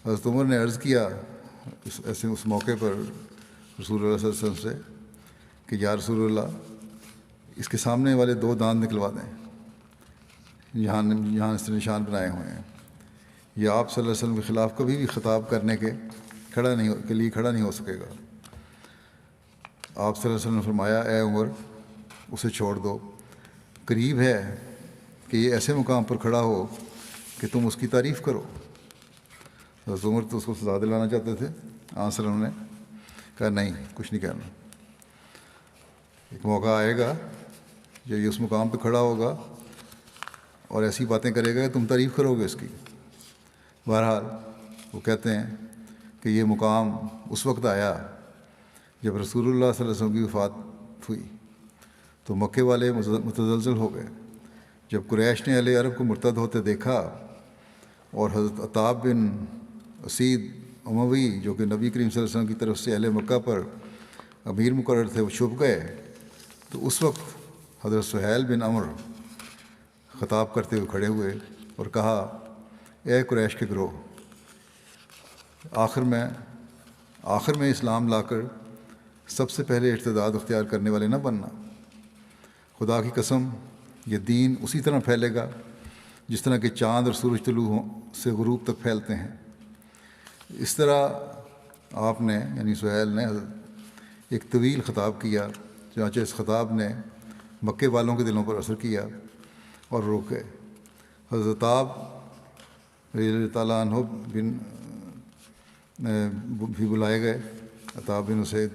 حضرت عمر نے عرض کیا اس موقع پر رسول اللہ صلی اللہ علیہ وسلم سے کہ یا رسول اللہ، اس کے سامنے والے دو دانت نکلوا دیں یہاں اس نے نشان بنائے ہوئے ہیں۔ یہ آپ صلی اللہ علیہ وسلم کے خلاف کبھی بھی خطاب کرنے کے لیے کھڑا نہیں ہو سکے گا۔ آپ صلی اللہ علیہ وسلم نے فرمایا، اے عمر، اسے چھوڑ دو، قریب ہے کہ یہ ایسے مقام پر کھڑا ہو کہ تم اس کی تعریف کرو۔ حضرت عمر تو اس کو سزا دلانا چاہتے تھے، آپ صلی اللہ علیہ وسلم نے کہا نہیں، کچھ نہیں کہنا، ایک موقع آئے گا جب یہ اس مقام پہ کھڑا ہوگا اور ایسی باتیں کرے گا کہ تم تعریف کرو گے اس کی۔ بہرحال وہ کہتے ہیں کہ یہ مقام اس وقت آیا جب رسول اللہ صلی اللہ علیہ وسلم کی وفات ہوئی تو مکے والے متزلزل ہو گئے۔ جب قریش نے اہل عرب کو مرتد ہوتے دیکھا اور حضرت عتاب بن اسید اموی، جو کہ نبی کریم صلی اللہ علیہ وسلم کی طرف سے اہل مکہ پر امیر مقرر تھے، وہ چھپ گئے، تو اس وقت حضرت سہیل بن عمر خطاب کرتے ہوئے کھڑے ہوئے اور کہا، اے قریش کے گروہ، آخر میں اسلام لا کر سب سے پہلے ارتداد اختیار کرنے والے نہ بننا۔ خدا کی قسم، یہ دین اسی طرح پھیلے گا جس طرح کہ چاند اور سورج طلوع سے غروب تک پھیلتے ہیں۔ اس طرح آپ نے یعنی سہیل نے ایک طویل خطاب کیا، چنانچہ اس خطاب نے مکے والوں کے دلوں پر اثر کیا اور روکے۔ حضرت عطاب رضی اللہ تعالیٰ عنہ بھی بلائے گئے، عطاب بن اسید،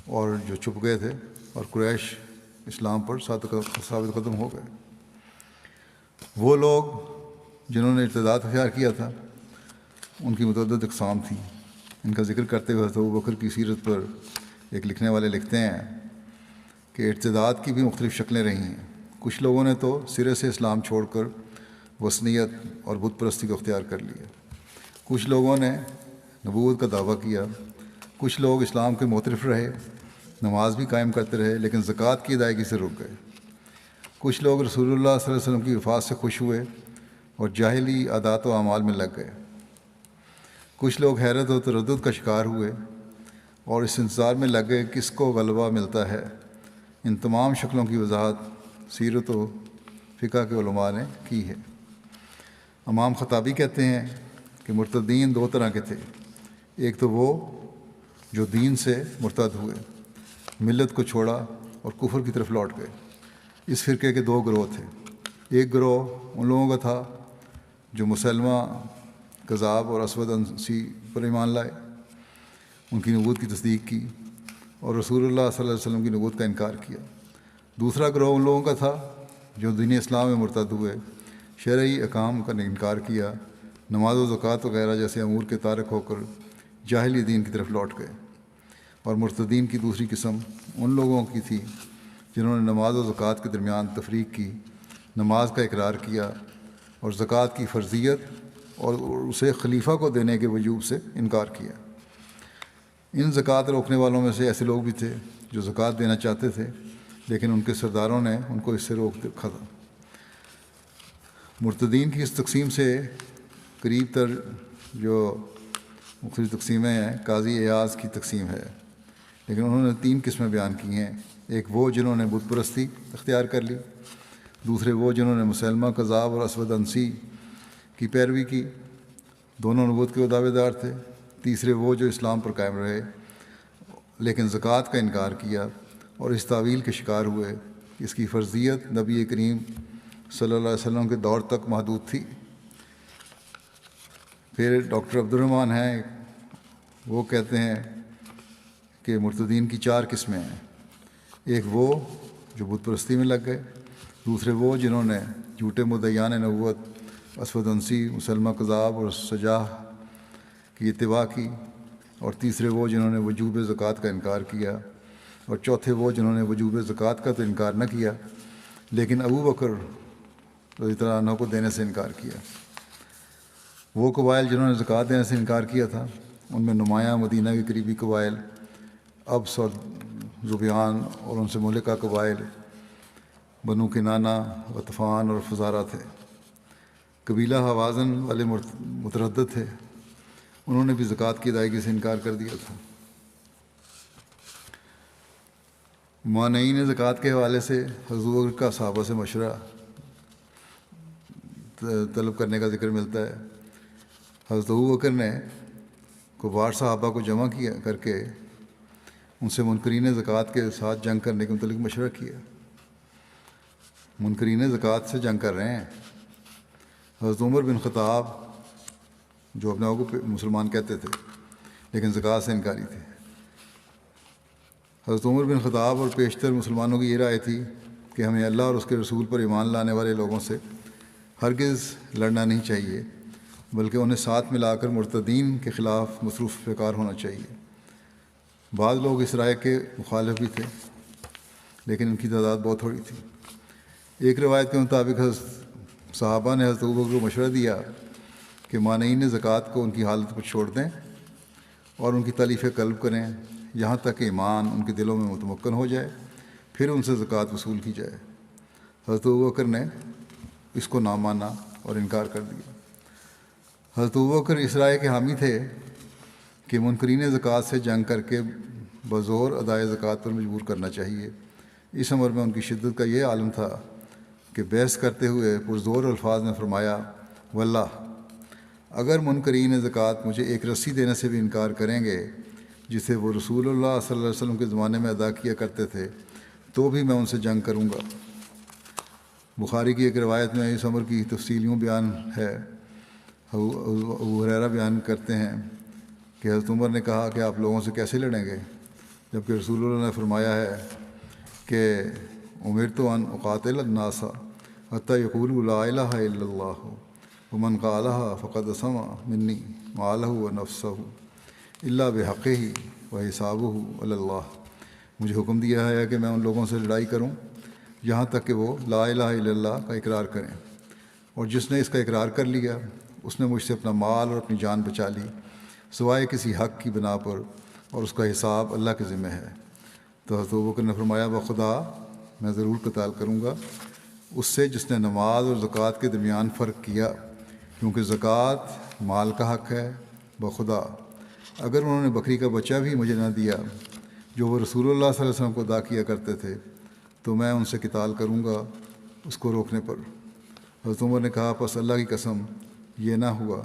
اور جو چھپ گئے تھے، اور قریش اسلام پر ثابت قدم ہو گئے۔ وہ لوگ جنہوں نے ارتداد اختیار کیا تھا ان کی متعدد اقسام تھیں۔ ان کا ذکر کرتے ہوئے حضرت ابوبکر کی سیرت پر ایک لکھنے والے لکھتے ہیں کہ ارتداد کی بھی مختلف شکلیں رہی ہیں۔ کچھ لوگوں نے تو سرے سے اسلام چھوڑ کر وثنیت اور بت پرستی کو اختیار کر لیا۔ کچھ لوگوں نے نبوت کا دعویٰ کیا۔ کچھ لوگ اسلام کے معترف رہے، نماز بھی قائم کرتے رہے، لیکن زکوٰۃ کی ادائیگی سے رک گئے۔ کچھ لوگ رسول اللہ صلی اللہ علیہ وسلم کی وفات سے خوش ہوئے اور جاہلی عادات و اعمال میں لگ گئے۔ کچھ لوگ حیرت و تردد کا شکار ہوئے اور اس انتظار میں لگ گئے کس کو غلبہ ملتا ہے۔ ان تمام شکلوں کی وضاحت سیرت و فقہ کے علماء نے کی ہے۔ امام خطابی کہتے ہیں کہ مرتدین دو طرح کے تھے۔ ایک تو وہ جو دین سے مرتد ہوئے، ملت کو چھوڑا اور کفر کی طرف لوٹ گئے۔ اس فرقے کے دو گروہ تھے۔ ایک گروہ ان لوگوں کا تھا جو مسلمہ کذاب اور اسود انسی پر ایمان لائے، ان کی نبوت کی تصدیق کی اور رسول اللہ صلی اللہ علیہ وسلم کی نبوت کا انکار کیا۔ دوسرا گروہ ان لوگوں کا تھا جو دین اسلام میں مرتد ہوئے، شرعی احکام کا انکار کیا، نماز و زکوٰۃ وغیرہ جیسے امور کے تارک ہو کر جاہلی دین کی طرف لوٹ گئے۔ اور مرتدین کی دوسری قسم ان لوگوں کی تھی جنہوں نے نماز و زکوٰۃ کے درمیان تفریق کی، نماز کا اقرار کیا اور زکوٰۃ کی فرضیت اور اسے خلیفہ کو دینے کے وجوب سے انکار کیا۔ ان زکوٰۃ روکنے والوں میں سے ایسے لوگ بھی تھے جو زکوٰۃ دینا چاہتے تھے، لیکن ان کے سرداروں نے ان کو اس سے روک رکھا تھا۔ مرتدین کی اس تقسیم سے قریب تر جو مختلف تقسیمیں ہیں، قاضی ایاز کی تقسیم ہے، لیکن انہوں نے 3 قسمیں بیان کی ہیں۔ ایک وہ جنہوں نے بت پرستی اختیار کر لی، دوسرے وہ جنہوں نے مسلمہ کذاب اور اسود انسی کی پیروی کی، دونوں نبوت کے دعوے دار تھے، تیسرے وہ جو اسلام پر قائم رہے لیکن زکوٰۃ کا انکار کیا اور اس تعویل کے شکار ہوئے کہ اس کی فرضیت نبی کریم صلی اللہ علیہ وسلم کے دور تک محدود تھی۔ پھر ڈاکٹر عبد الرحمٰن ہیں، وہ کہتے ہیں کہ مرتدین کی 4 قسمیں ہیں۔ ایک وہ جو بت پرستی میں لگ گئے، دوسرے وہ جنہوں نے جھوٹے مدعیان نبوت اسود انسی، مسلمہ کذاب اور سجاح کی اتباع کی، اور تیسرے وہ جنہوں نے وجوب زکوٰۃ کا انکار کیا، اور چوتھے وہ جنہوں نے وجوب زکوٰۃ کا تو انکار نہ کیا لیکن ابو بکر رضی اللہ عنہ کو دینے سے انکار کیا۔ وہ قبائل جنہوں نے زکوٰۃ دینے سے انکار کیا تھا ان میں نمایاں مدینہ کے قریبی قبائل ابس اور ذبیان اور ان سے ملکہ قبائل بنو کنانہ، غطفان اور فزارہ تھے۔ قبیلہ حوازن والے متردد تھے، انہوں نے بھی زکوٰۃ کی ادائیگی سے انکار کر دیا تھا۔ مانعین زکوٰۃ کے حوالے سے حضور کا صحابہ سے مشورہ طلب کرنے کا ذکر ملتا ہے۔ حضرت ابوبکر نے کفار صحابہ کو جمع کیا کر کے ان سے منکرین زکوٰۃ کے ساتھ جنگ کرنے کے متعلق مشورہ کیا۔ منکرین زکوٰۃ سے جنگ کر رہے ہیں۔ حضرت عمر بن خطاب جو اپنے آپ کو مسلمان کہتے تھے لیکن زکوٰۃ سے انکاری تھے، حضرت عمر بن خطاب اور پیشتر مسلمانوں کی یہ رائے تھی کہ ہمیں اللہ اور اس کے رسول پر ایمان لانے والے لوگوں سے ہرگز لڑنا نہیں چاہیے، بلکہ انہیں ساتھ ملا کر مرتدین کے خلاف مصروف فکار ہونا چاہیے۔ بعض لوگ اس رائے کے مخالف بھی تھے لیکن ان کی تعداد بہت تھوڑی تھی۔ ایک روایت کے مطابق حضرت صحابہ نے حضرت ابوبکر کو مشورہ دیا کہ مانعین زکوٰۃ کو ان کی حالت پر چھوڑ دیں اور ان کی تالیف قلب کریں یہاں تک کہ ایمان ان کے دلوں میں متمکن ہو جائے، پھر ان سے زکوٰۃ وصول کی جائے۔ حضرت ابوبکر نے اس کو نہ مانا اور انکار کر دیا۔ حضرت ابوبکر اس رائے کے حامی تھے کہ منکرین زکوٰۃ سے جنگ کر کے بزور ادائے زکوٰۃ پر مجبور کرنا چاہیے۔ اس امر میں ان کی شدت کا یہ عالم تھا کہ بحث کرتے ہوئے پرزور الفاظ میں فرمایا، واللہ اگر منکرین زکوٰۃ مجھے ایک رسی دینے سے بھی انکار کریں گے جسے وہ رسول اللہ صلی اللہ علیہ وسلم کے زمانے میں ادا کیا کرتے تھے تو بھی میں ان سے جنگ کروں گا۔ بخاری کی ایک روایت میں اس امر کی تفصیلیوں بیان ہے۔ ابو ہریرہ بیان کرتے ہیں کہ حضرت عمر نے کہا کہ آپ لوگوں سے کیسے لڑیں گے، جبکہ رسول اللہ نے فرمایا ہے کہ امرت ان اقاتل الناس حتی یقولوا لا الہ الا اللہ ومن قالها فقد سمع منی مالہ ونفسہ الا بحقہ وحسابہ علی اللہ۔ مجھے حکم دیا ہے کہ میں ان لوگوں سے لڑائی کروں یہاں تک کہ وہ لا الہ الا اللہ کا اقرار کریں، اور جس نے اس کا اقرار کر لیا اس نے مجھ سے اپنا مال اور اپنی جان بچا لی سوائے کسی حق کی بنا پر، اور اس کا حساب اللہ کے ذمہ ہے۔ تو حضرت ابوبکر نے فرمایا بخدا میں ضرور قتال کروں گا اس سے جس نے نماز اور زکوٰۃ کے درمیان فرق کیا، کیونکہ زکوٰۃ مال کا حق ہے۔ بخدا اگر انہوں نے بکری کا بچہ بھی مجھے نہ دیا جو وہ رسول اللہ صلی اللہ علیہ وسلم کو ادا کیا کرتے تھے تو میں ان سے قتال کروں گا اس کو روکنے پر۔ حضرت عمر نے کہا پس اللہ کی قسم یہ نہ ہوا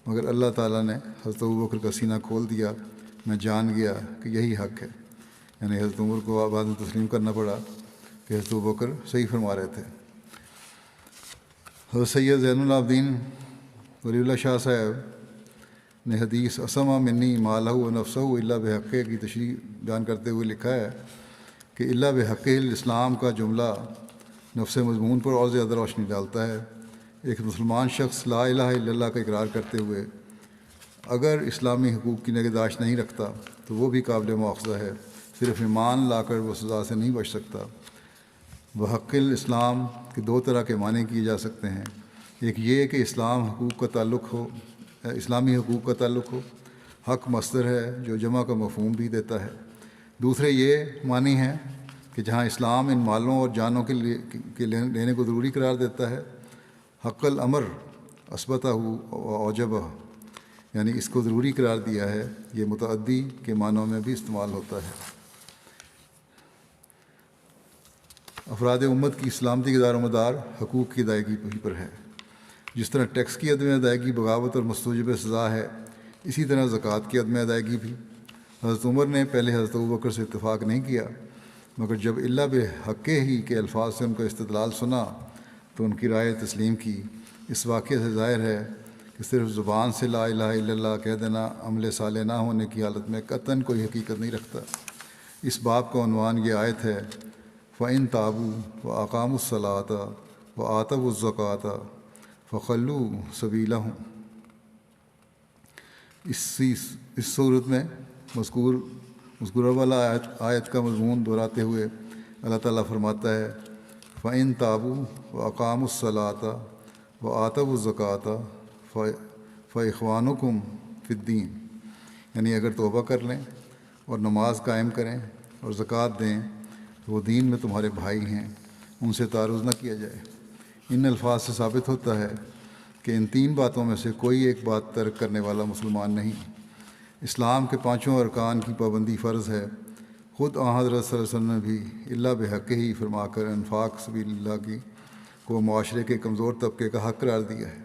مگر اللہ تعالیٰ نے حضرت ابوبکر کا سینہ کھول دیا، میں جان گیا کہ یہی حق ہے۔ یعنی حضرت عمر کو بعد میں تسلیم کرنا پڑا کہ حضرت ابوبکر صحیح فرما رہے تھے۔ حضرت سید زین العابدین ولی اللہ شاہ صاحب نے حدیث اسما منی مالہ و نفسہ الا بحق کی تشریح بیان کرتے ہوئے لکھا ہے کہ الا بحق الاسلام کا جملہ نفس مضمون پر اور زیادہ روشنی ڈالتا ہے۔ ایک مسلمان شخص لا الہ الا اللہ کا اقرار کرتے ہوئے اگر اسلامی حقوق کی نگہداشت نہیں رکھتا تو وہ بھی قابل مواخذہ ہے، صرف ایمان لا کر وہ سزا سے نہیں بچ سکتا۔ بحق الاسلام کے دو طرح کے معنی کیے جا سکتے ہیں، ایک یہ کہ اسلامی حقوق کا تعلق ہو، حق مصدر ہے جو جمع کا مفہوم بھی دیتا ہے۔ دوسرے یہ معنی ہے کہ جہاں اسلام ان مالوں اور جانوں کے لینے کو ضروری قرار دیتا ہے، حق الامر اثبتہ اوجبہ، یعنی اس کو ضروری قرار دیا ہے، یہ متعدی کے معنوں میں بھی استعمال ہوتا ہے۔ افراد امت کی سلامتی کا دار و مدار حقوق کی ادائیگی پر ہے۔ جس طرح ٹیکس کی عدم ادائیگی بغاوت اور مستوجب سزا ہے، اسی طرح زکوٰۃ کی عدم ادائیگی بھی۔ حضرت عمر نے پہلے حضرت ابوبکر سے اتفاق نہیں کیا، مگر جب الا بحق ہی کے الفاظ سے ان کا استدلال سنا تو ان کی رائے تسلیم کی۔ اس واقعے سے ظاہر ہے کہ صرف زبان سے لا الہ الا اللہ کہہ دینا عمل صالح نہ ہونے کی حالت میں قطعاً کوئی حقیقت نہیں رکھتا۔ اس باب کا عنوان یہ آیت ہے فَإِن تَابُوا وَأَقَامُوا الصَّلَاةَ وَآتَوُا الزَّكَاةَ فَخَلُّوا سَبِيلَهُمْ۔ اس صورت میں مذکورہ والا آیت کا مضمون دہراتے ہوئے اللہ تعالیٰ فرماتا ہے فَإِن تَابُوا وَأَقَامُوا الصَّلَاةَ وَآتَوُا الزَّكَاةَ فَإِخْوَانُكُمْ فِي الدِّينِ، یعنی اگر توبہ کر لیں اور نماز قائم کریں اور زکوٰۃ دیں تو وہ دین میں تمہارے بھائی ہیں، ان سے تعارض نہ کیا جائے۔ ان الفاظ سے ثابت ہوتا ہے کہ ان تین باتوں میں سے کوئی ایک بات ترک کرنے والا مسلمان نہیں۔ اسلام کے پانچوں ارکان کی پابندی فرض ہے۔ خود آن حضرت صلی اللہ علیہ وسلم نے بھی الا بحق ہی فرما کر انفاق سبیل اللہ کو معاشرے کے کمزور طبقے کا حق قرار دیا ہے،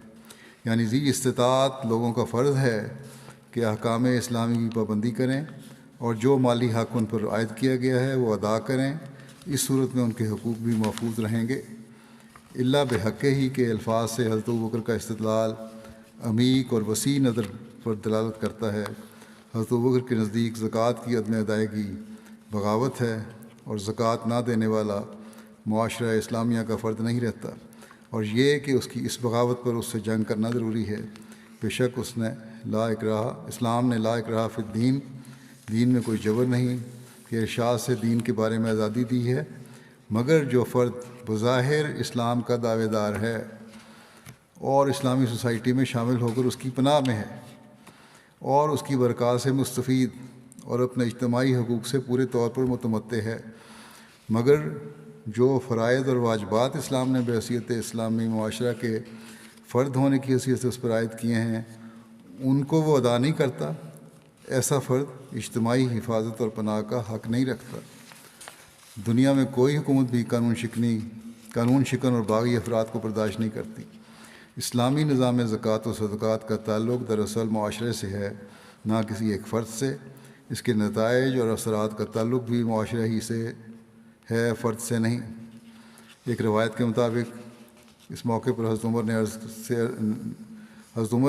یعنی ذی استطاعت لوگوں کا فرض ہے کہ احکام اسلامی کی پابندی کریں اور جو مالی حق ان پر عائد کیا گیا ہے وہ ادا کریں۔ اس صورت میں ان کے حقوق بھی محفوظ رہیں گے۔ الا بحق ہی کے الفاظ سے حضرت ابوبکر کا استدلال عمیق اور وسیع نظر پر دلالت کرتا ہے۔ حضرت ابوبکر کے نزدیک زکوٰۃ کی عدم ادائیگی بغاوت ہے اور زکوٰۃ نہ دینے والا معاشرہ اسلامیہ کا فرد نہیں رہتا، اور یہ کہ اس کی اس بغاوت پر اس سے جنگ کرنا ضروری ہے۔ بے شک اسلام نے لا اکراہ فی الدین، دین میں کوئی جبر نہیں کہ ارشاد سے دین کے بارے میں آزادی دی ہے، مگر جو فرد بظاہر اسلام کا دعوے دار ہے اور اسلامی سوسائٹی میں شامل ہو کر اس کی پناہ میں ہے اور اس کی برکات سے مستفید اور اپنے اجتماعی حقوق سے پورے طور پر متمتع ہے، مگر جو فرائض اور واجبات اسلام نے بحیثیت اسلامی معاشرہ کے فرد ہونے کی حیثیت سے اس پر عائد کیے ہیں ان کو وہ ادا نہیں کرتا، ایسا فرد اجتماعی حفاظت اور پناہ کا حق نہیں رکھتا۔ دنیا میں کوئی حکومت بھی قانون شکن اور باغی افراد کو برداشت نہیں کرتی۔ اسلامی نظام زکوٰۃ و صدقات کا تعلق دراصل معاشرے سے ہے، نہ کسی ایک فرد سے۔ اس کے نتائج اور اثرات کا تعلق بھی معاشرے ہی سے ہے، فرد سے نہیں۔ ایک روایت کے مطابق اس موقع پر حضرت عمر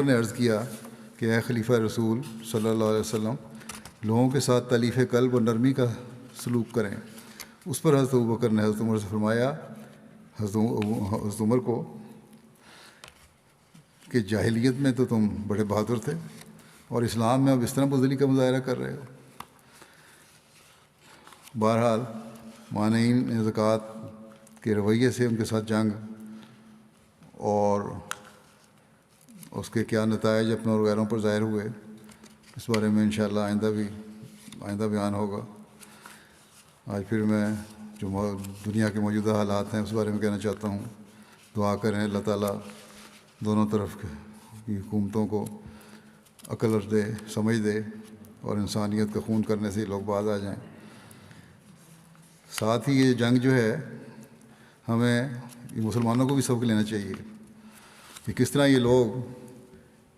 نے عرض کیا کہ اے خلیفہ رسول صلی اللہ علیہ وسلم، لوگوں کے ساتھ تلیف قلب اور نرمی کا سلوک کریں۔ اس پر حضرت ابوبکر نے حضرت عمر سے فرمایا، حضرت عمر کو، کہ جاہلیت میں تو تم بڑے بہادر تھے اور اسلام میں اب اس طرح بزدلی کا مظاہرہ کر رہے ہو۔ بہرحال مانعین زکوٰۃ کے رویے سے ان کے ساتھ جنگ اور اس کے کیا نتائج اپنے اور غیروں پر ظاہر ہوئے، اس بارے میں انشاءاللہ آئندہ بیان ہوگا۔ آج پھر میں جو دنیا کے موجودہ حالات ہیں اس بارے میں کہنا چاہتا ہوں۔ دعا کریں اللہ تعالیٰ دونوں طرف کی حکومتوں کو عقل دے، سمجھ دے، اور انسانیت کا خون کرنے سے لوگ باز آ جائیں۔ ساتھ ہی یہ جنگ جو ہے، ہمیں مسلمانوں کو بھی سبق لینا چاہیے کہ کس طرح یہ لوگ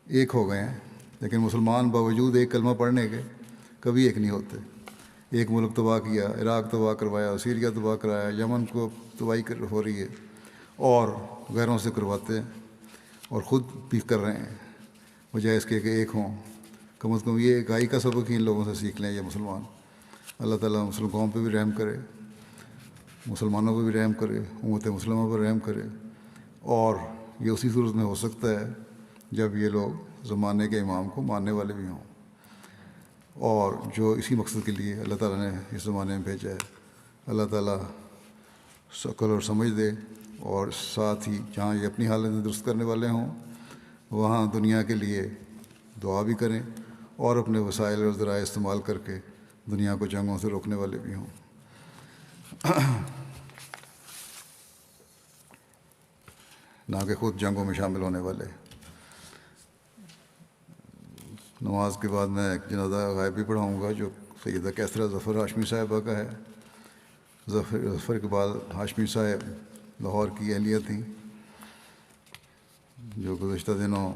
ایک ہو گئے ہیں، لیکن مسلمان باوجود ایک کلمہ پڑھنے کے کبھی ایک نہیں ہوتے۔ ایک ملک تباہ کیا، عراق تباہ کروایا، سیریا تباہ کرایا، یمن کو تباہی ہو رہی ہے، اور غیروں سے کرواتے ہیں اور خود بھی کر رہے ہیں، بجائے اس کے کہ ایک ہوں۔ کم از کم یہ اکائی کا سبق ہی ان لوگوں سے سیکھ لیں یہ مسلمان۔ اللہ تعالیٰ مسلم قوم پہ بھی رحم کرے، مسلمانوں پہ بھی رحم کرے، امت مسلمہ پر رحم کرے، اور یہ اسی صورت میں ہو سکتا ہے جب یہ لوگ زمانے کے امام کو ماننے والے بھی ہوں، اور جو اسی مقصد کے لیے اللہ تعالیٰ نے اس زمانے میں بھیجا ہے۔ اللہ تعالیٰ عقل اور سمجھ دے، اور ساتھ ہی جہاں یہ اپنی حالتیں درست کرنے والے ہوں وہاں دنیا کے لیے دعا بھی کریں، اور اپنے وسائل اور ذرائع استعمال کر کے دنیا کو جنگوں سے روکنے والے بھی ہوں۔ نہ کہ خود جنگوں میں شامل ہونے والے۔ نماز کے بعد میں ایک جنازہ غائب بھی پڑھاؤں گا جو سیدہ کیسرا ظفر ہاشمی صاحبہ کا ہے۔ ظفر اقبال ہاشمی صاحب لاہور کی اہلیہ تھیں، جو گزشتہ دنوں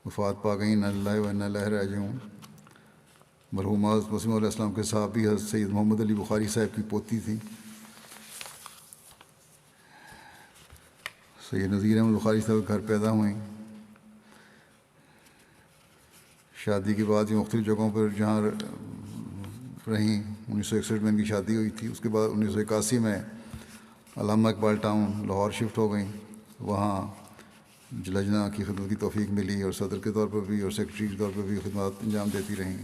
وفات پا گئیں، انا للہ و انا الیہ راجعون۔ مرحوم حضرت مسیح علیہ السلام کے صحابی حضرت سید محمد علی بخاری صاحب کی پوتی تھیں۔ سید نذیر احمد بخاری صاحب کے گھر پیدا ہوئیں۔ شادی کے بعد یہ مختلف جگہوں پر جہاں رہیں، 1961 میں ان کی شادی ہوئی تھی۔ اس کے بعد 1981 میں علامہ اقبال ٹاؤن لاہور شفٹ ہو گئیں۔ وہاں لجنہ کی خدمت کی توفیق ملی، اور صدر کے طور پر بھی اور سیکرٹری کے طور پر بھی خدمات انجام دیتی رہیں۔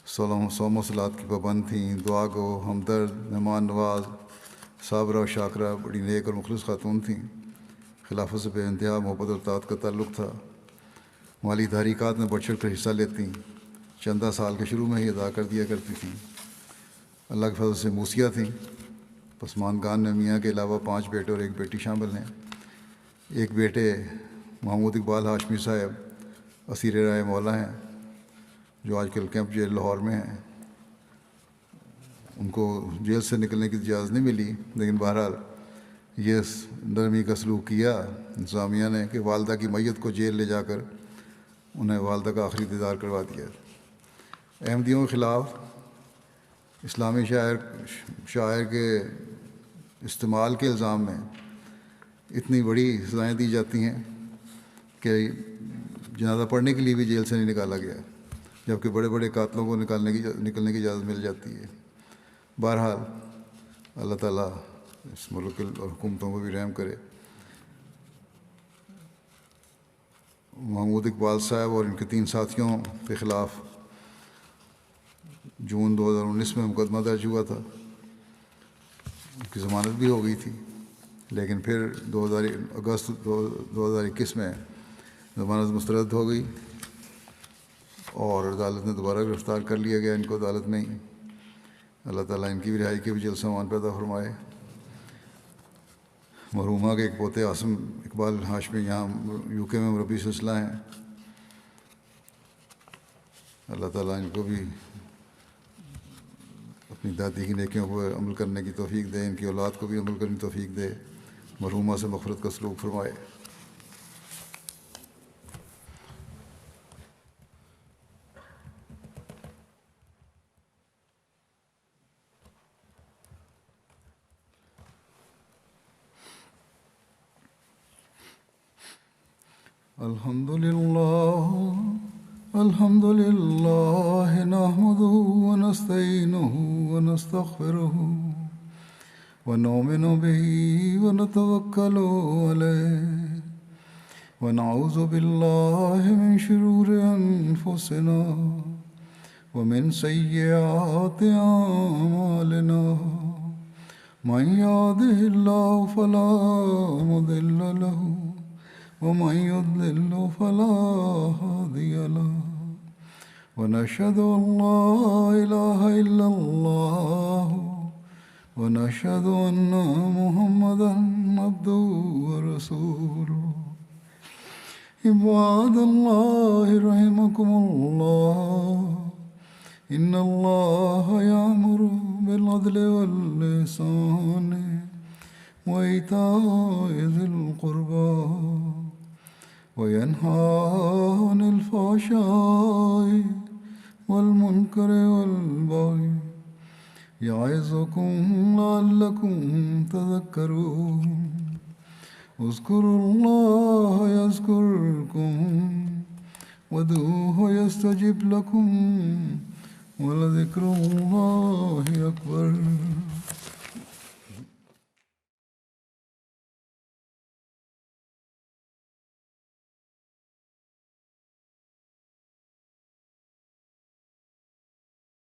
صوم و صلات کی پابند تھیں، دعا گو، ہمدرد، مہمان نواز، صابرہ و شاکرہ، بڑی نیک اور مخلص خاتون تھیں۔ خلافت سے بے انتہا محبت اور اطاعت کا تعلق تھا۔ مالی تحریکات میں بڑھ چڑھ کر حصہ لیتیں، چندہ سال کے شروع میں ہی ادا کر دیا کرتی تھیں۔ اللہ کے فضل سے موسیہ تھیں۔ پسماندگان میں میاں کے علاوہ 5 بیٹے اور 1 بیٹی شامل ہیں۔ ایک بیٹے محمود اقبال ہاشمی صاحب اسیر رائے مولا ہیں، جو آج کل کیمپ جیل لاہور میں ہیں۔ ان کو جیل سے نکلنے کی اجازت نہیں ملی، لیکن بہرحال یہ نرمی کا سلوک کیا انتظامیہ نے کہ والدہ کی میت کو جیل لے جا کر انہیں والدہ کا آخری دیدار کروا دیا۔ احمدیوں کے خلاف اسلامی شاعر کے استعمال کے الزام میں اتنی بڑی سزائیں دی جاتی ہیں کہ جنازہ پڑھنے کے لیے بھی جیل سے نہیں نکالا گیا، جبکہ بڑے بڑے قاتلوں کو نکلنے کی اجازت مل جاتی ہے۔ بہرحال اللہ تعالیٰ اس ملک اور حکومتوں کو بھی رحم کرے۔ محمود اقبال صاحب اور ان کے 3 ساتھیوں کے خلاف جون 2019 میں مقدمہ درج ہوا تھا۔ ان کی ضمانت بھی ہو گئی تھی، لیکن پھر اگست 2021 میں ضمانت مسترد ہو گئی اور عدالت نے دوبارہ گرفتار کر لیا گیا ان کو عدالت میں ہی۔ اللہ تعالیٰ ان کی بھی رہائی کے بھی جلد سامان پیدا فرمائے۔ مرحومہ کے ایک پوتے عاصم اقبال ہاشمی یہاں UK میں مربی سلسلہ ہیں۔ اللہ تعالیٰ ان کو بھی اپنی دادی کی نیکیوں پر عمل کرنے کی توفیق دے، ان کی اولاد کو بھی عمل کرنے کی توفیق دے، مرحومہ سے مغفرت کا سلوک فرمائے۔ الحمد لله نحمده ونستعينه ونستغفره ونؤمن به ونتوكل عليه ونعوذ بالله من شرور أنفسنا ومن سيئات أعمالنا من يهده الله فلا مضل له ومن يضلل فلا هادي له ونشهد أن لا إله إلا الله ونشهد أن محمدا عبده ورسوله عباد الله رحمكم الله إن الله يأمر بالعدل والإحسان وإيتاء ذي القربى وينهى عن الفحشاء والمنكر والبغي يعظكم لعلكم تذكرون اذكروا الله يذكركم وادعوه يستجب لكم ولذكر الله أكبر